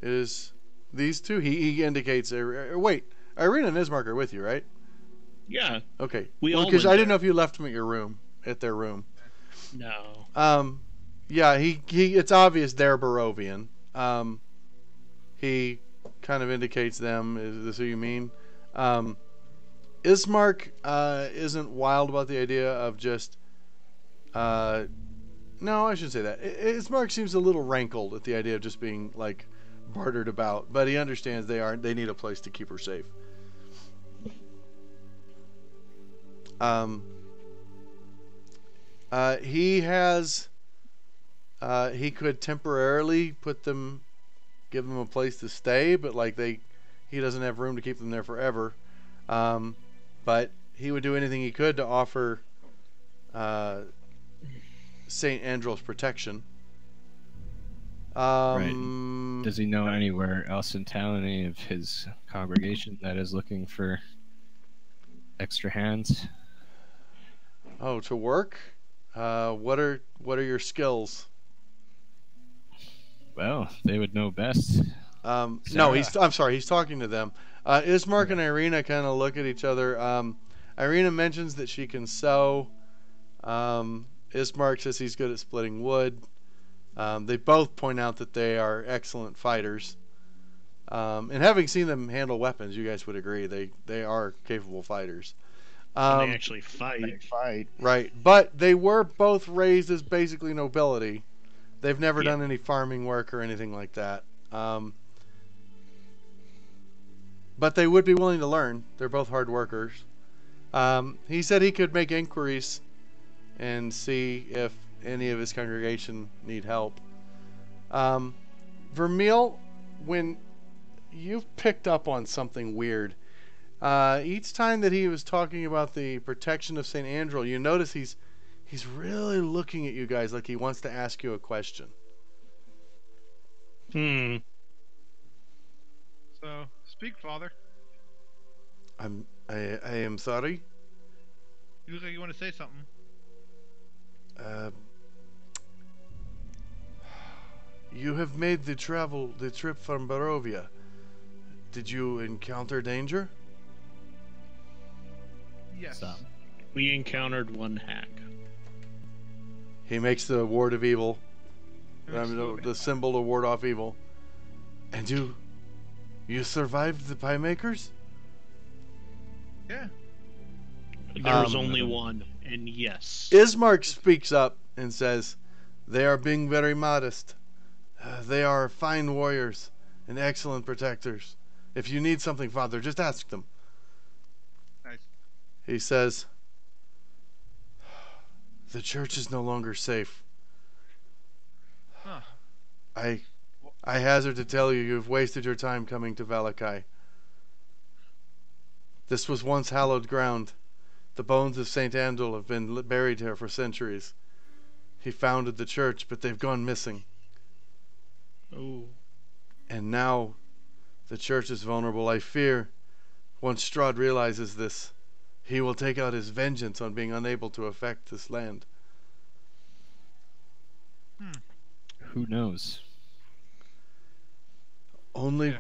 Is these two? He indicates... wait, Irina and Ismark are with you, right? Yeah. Okay. We all because went I didn't know there. if you left them at their room. No. Yeah, he it's obvious they're Barovian. He kind of indicates them. Is this who you mean? Ismark isn't wild about the idea of just... no, I shouldn't say that. Ismark seems a little rankled at the idea of just being, like, bartered about. But he understands they need a place to keep her safe. He has... he could temporarily give them a place to stay, but, like, he doesn't have room to keep them there forever. But he would do anything he could to offer St. Andrew's protection. Right. Does he know anywhere else in town, any of his congregation that is looking for extra hands? Oh, to work? What are your skills? Well, they would know best. No, Sarah. I'm sorry, he's talking to them. Ismark and Irina kind of look at each other. Irina mentions that she can sew. Ismark says he's good at splitting wood. They both point out that they are excellent fighters. And having seen them handle weapons, you guys would agree they are capable fighters. They actually fight. They fight. Right, but they were both raised as basically nobility. They've never done any farming work or anything like that. But they would be willing to learn. They're both hard workers. He said he could make inquiries and see if any of his congregation need help. Vermeil, when you've picked up on something weird, each time that he was talking about the protection of St. Andrew, you notice he's really looking at you guys like he wants to ask you a question. Hmm. So, speak, Father. I am sorry. You look like you want to say something. You have made the trip from Barovia. Did you encounter danger? Yes. Some. We encountered one hack. He makes the ward of evil. Absolutely. The symbol to ward off evil. And you survived the pie makers? Yeah. There was only one, and yes. Ismark speaks up and says, "They are being very modest. They are fine warriors and excellent protectors. If you need something, Father, just ask them." Nice. He says, "The church is no longer safe. Huh. I I hazard to tell you, you've wasted your time coming to Valakai. This was once hallowed ground. The bones of St. Andal have been buried here for centuries. He founded the church, but they've gone missing. Oh. And now the church is vulnerable. I fear once Strahd realizes this, he will take out his vengeance on being unable to affect this land. Who knows? Only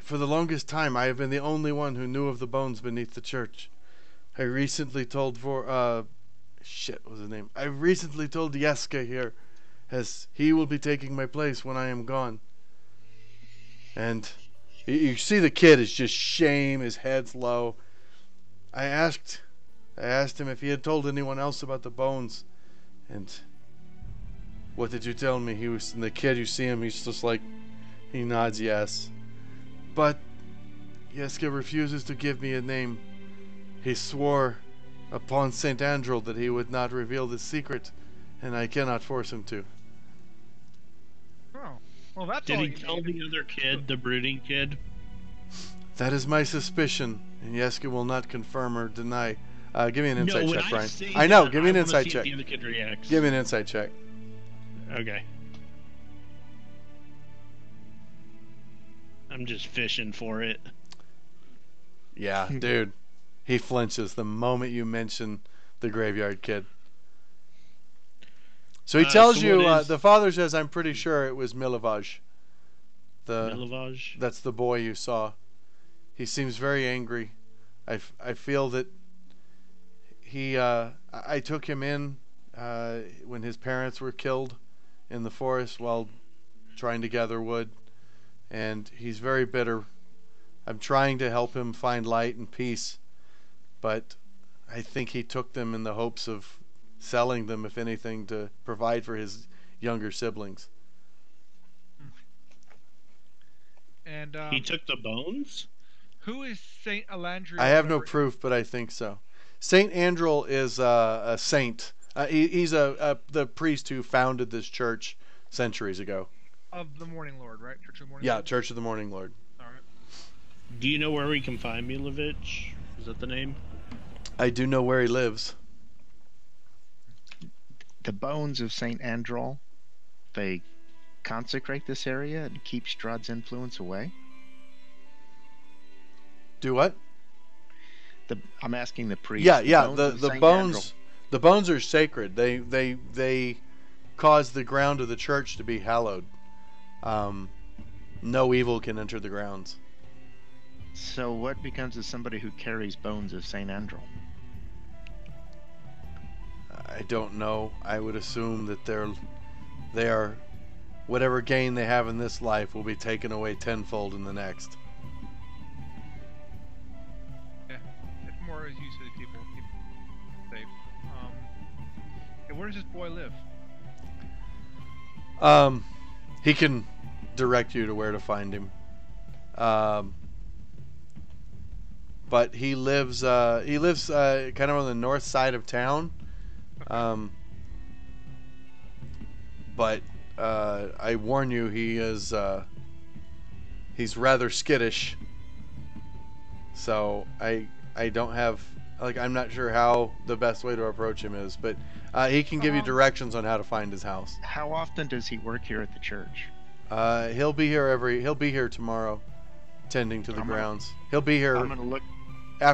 for the longest time, I have been the only one who knew of the bones beneath the church. I recently told what was his name? I recently told Yeska here, as he will be taking my place when I am gone. And you see the kid is just shame, his head's low. I asked him if he had told anyone else about the bones, and what did you tell me? And the kid, you see him, he's just like, he nods yes. But Yeska refuses to give me a name. He swore upon St. Andral that he would not reveal the secret, and I cannot force him to. Oh, well, that's Did all he you tell need. the other kid, the brooding kid? That is my suspicion, and Yeska will not confirm or deny. Give me an insight check, Brian. I know, give me an insight check. The other kid reacts. Give me an insight check. Okay. I'm just fishing for it. Yeah, dude. He flinches the moment you mention the graveyard kid. So he tells so you, what is- the father says, I'm pretty sure it was Milivaj. Milavage? That's the boy you saw. He seems very angry. I feel that I took him in when his parents were killed in the forest while trying to gather wood, and he's very bitter. I'm trying to help him find light and peace, but I think he took them in the hopes of selling them, if anything, to provide for his younger siblings. And He took the bones? who is Saint Alandri? I have no proof, but I think so. Saint Andral is a saint. He's the priest who founded this church centuries ago. Of the Morning Lord, right? Church of the Morning Yeah, Lord? Church of the Morning Lord. All right. Do you know where we can find Milovich? Is that the name? I do know where he lives. The bones of St. Andral, they consecrate this area and keep Strahd's influence away? Do what? I'm asking the priest. Yeah. of The St. bones. Andral. The bones are sacred. They cause the ground of the church to be hallowed. No evil can enter the grounds. So what becomes of somebody who carries bones of St. Andral? I don't know. I would assume that they are whatever gain they have in this life will be taken away tenfold in the next. Yeah. It's more as you said, people keep safe. And where does this boy live? He can direct you to where to find him. But he lives kind of on the north side of town. But I warn you, he's rather skittish. So I don't have, I'm not sure how the best way to approach him is, but he can give you directions on how to find his house. How often does he work here at the church? He'll be here tomorrow, tending to the grounds. He'll be here I'm gonna look.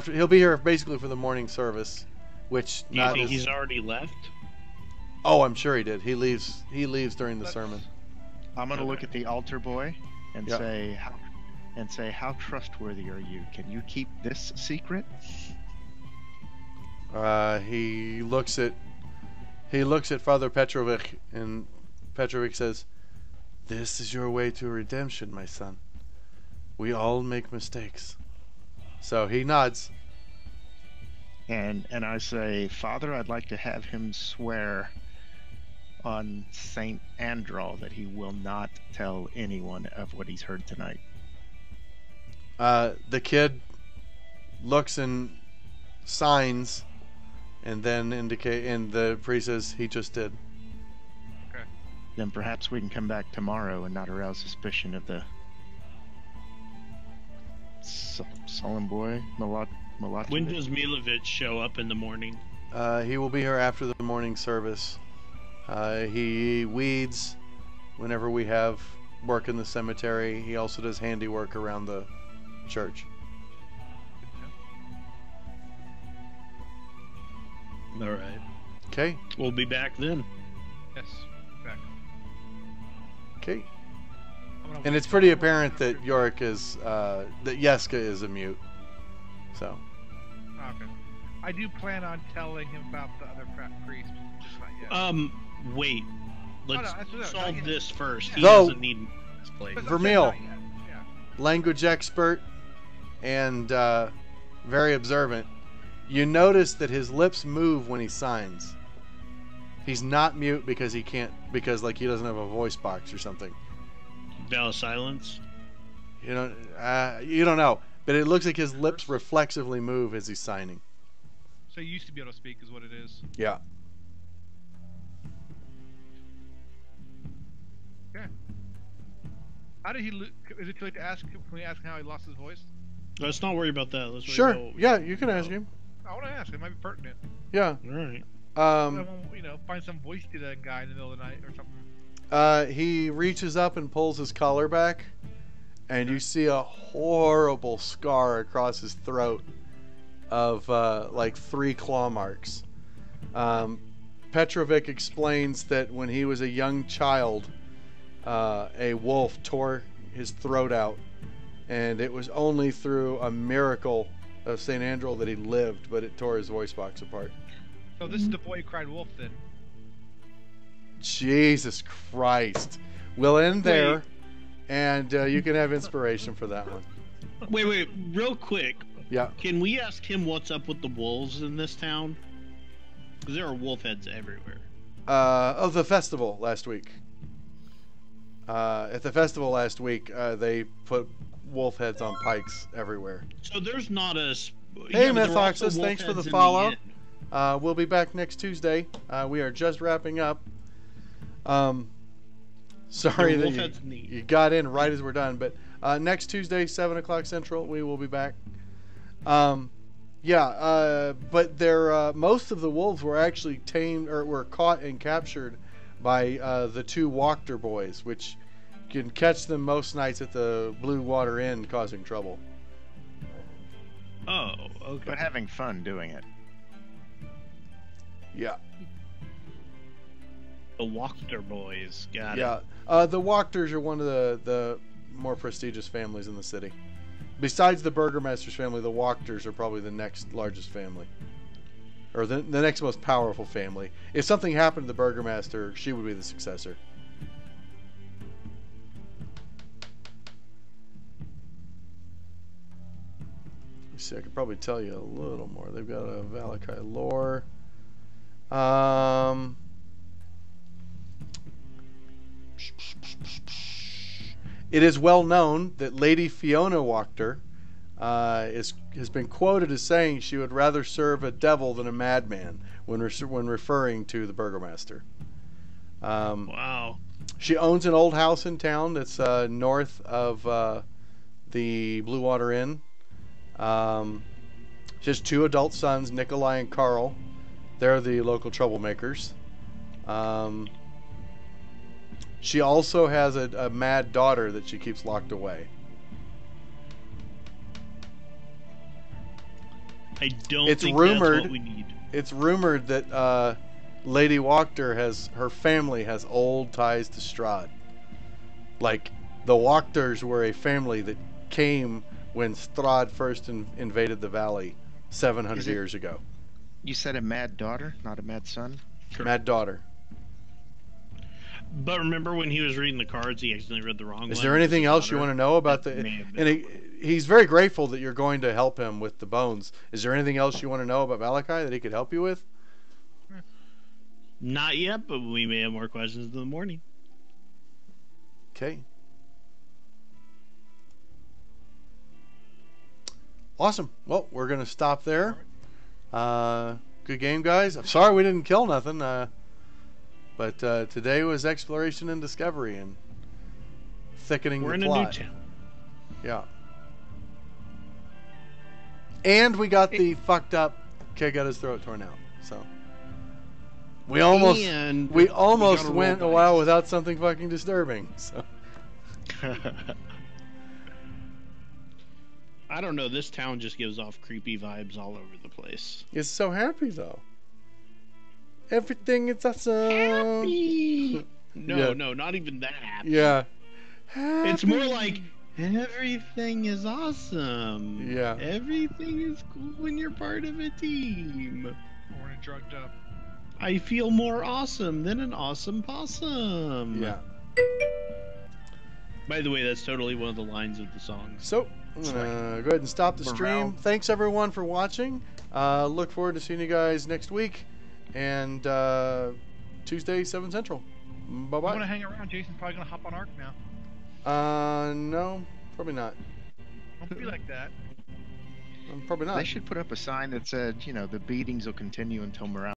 he'll be here basically for the morning service, which Do you think he's already left? Oh, I'm sure he did. He leaves during the sermon. I'm gonna look at the altar boy and Yeah. say, how trustworthy are you? Can you keep this secret? He looks at Father Petrovic, and Petrovic says, "This is your way to redemption, my son. We all make mistakes." So he nods. And I say, Father, I'd like to have him swear on Saint Andral that he will not tell anyone of what he's heard tonight. The kid looks and signs, and then indicate, and the priest says he just did. Okay. then perhaps we can come back tomorrow and not arouse suspicion of the sullen boy, Milotovich. When does Milovich show up in the morning? He will be here after the morning service. He weeds whenever we have work in the cemetery. He also does handiwork around the church. All right. Okay. We'll be back then. Yes. Back. Okay. I'm gonna And wait it's pretty for- apparent that Yorick is, that Yeska is a mute. So. Oh, okay. I do plan on telling him about the other priest, just not yet. Wait. Let's no, not solve yet. this first. He Go. doesn't need this place. But I'm saying Vermeil. not yet. Yeah. Language expert and very observant. You notice that his lips move when he signs. He's not mute because he can't, because like he doesn't have a voice box or something. Vow of silence. You don't know, but it looks like his lips reflexively move as he's signing. So you used to be able to speak, is what it is. Yeah. Okay. How did he? Is it too late to ask? Can we ask him how he lost his voice? Let's not worry about that. Let's worry Sure. about what we Yeah, do. you can ask him. I want to ask. It might be pertinent. Yeah. All right. I want, find some voice to that guy in the middle of the night or something. He reaches up and pulls his collar back, and you see a horrible scar across his throat of like 3 claw marks. Petrovic explains that when he was a young child, a wolf tore his throat out, and it was only through a miracle of St. Andrew that he lived, but it tore his voice box apart. So this is the boy who cried wolf then. Jesus Christ. We'll end there, and you can have inspiration for that one. Wait, real quick. Yeah. Can we ask him what's up with the wolves in this town? Because there are wolf heads everywhere. Of the festival last week. At the festival last week, they put wolf heads on pikes everywhere. So there's not a... Hey, but there are also Mythoxus, wolf thanks for the heads in follow. inn. We'll be back next Tuesday. We are just wrapping up. Sorry There are that wolf heads in the inn. you got in right as we're done, but next Tuesday, 7 o'clock Central, we will be back. But most of the wolves were actually tamed or were caught and captured by the 2 Wachter boys, which can catch them most nights at the Blue Water Inn, causing trouble. Oh, okay. But having fun doing it. Yeah. The Wachter boys. Got it. Yeah, the Wachters are one of the more prestigious families in the city. Besides the Burgomaster's family, the Wachters are probably the next largest family. Or the next most powerful family. If something happened to the Burgomaster, she would be the successor. Let's see, I could probably tell you a little more. They've got a Valakai lore. It is well known that Lady Fiona Wachter has been quoted as saying she would rather serve a devil than a madman when referring to the Burgomaster. Wow. She owns an old house in town that's north of the Blue Water Inn. She has 2 adult sons, Nikolai and Carl. They're the local troublemakers. She also has a mad daughter that she keeps locked away. I don't It's think rumored- that's what we need. It's rumored that Lady Wachter her family has old ties to Strahd. Like, the Wachters were a family that came when Strahd first invaded the valley 700 Is it- years ago. You said a mad daughter, not a mad son? Mad daughter. But remember when he was reading the cards, he accidentally read the wrong Is one? there with anything his else you daughter? want to know about the... That may have been- And he's very grateful that you're going to help him with the bones. Is there anything else you want to know about Valakai that he could help you with? Not yet, but we may have more questions in the morning. Okay. Awesome. Well, we're going to stop there. Good game, guys. I'm sorry we didn't kill nothing. But today was exploration and discovery and thickening We're the in plot. a new town. Yeah. And we got the fucked up kid got his throat torn out. So we almost And we gotta roll went a dice. while without something fucking disturbing. So I don't know. This town just gives off creepy vibes all over the place. it's so happy though. Everything is awesome. Happy. No, Yeah. no, not even that happy. Yeah. It's more Happy. like everything is awesome. Yeah. Everything is cool when you're part of a team. Or when it drugged up. I feel more awesome than an awesome possum. Yeah. By the way, that's totally one of the lines of the song. So I'm gonna go ahead and stop the stream. Morale. Thanks everyone for watching. Look forward to seeing you guys next week and Tuesday 7 Central. Bye I'm gonna bye. hang around. Jason's probably gonna hop on Ark now. No, probably not. Don't be like that. Probably not. They should put up a sign that said, you know, the beatings will continue until morale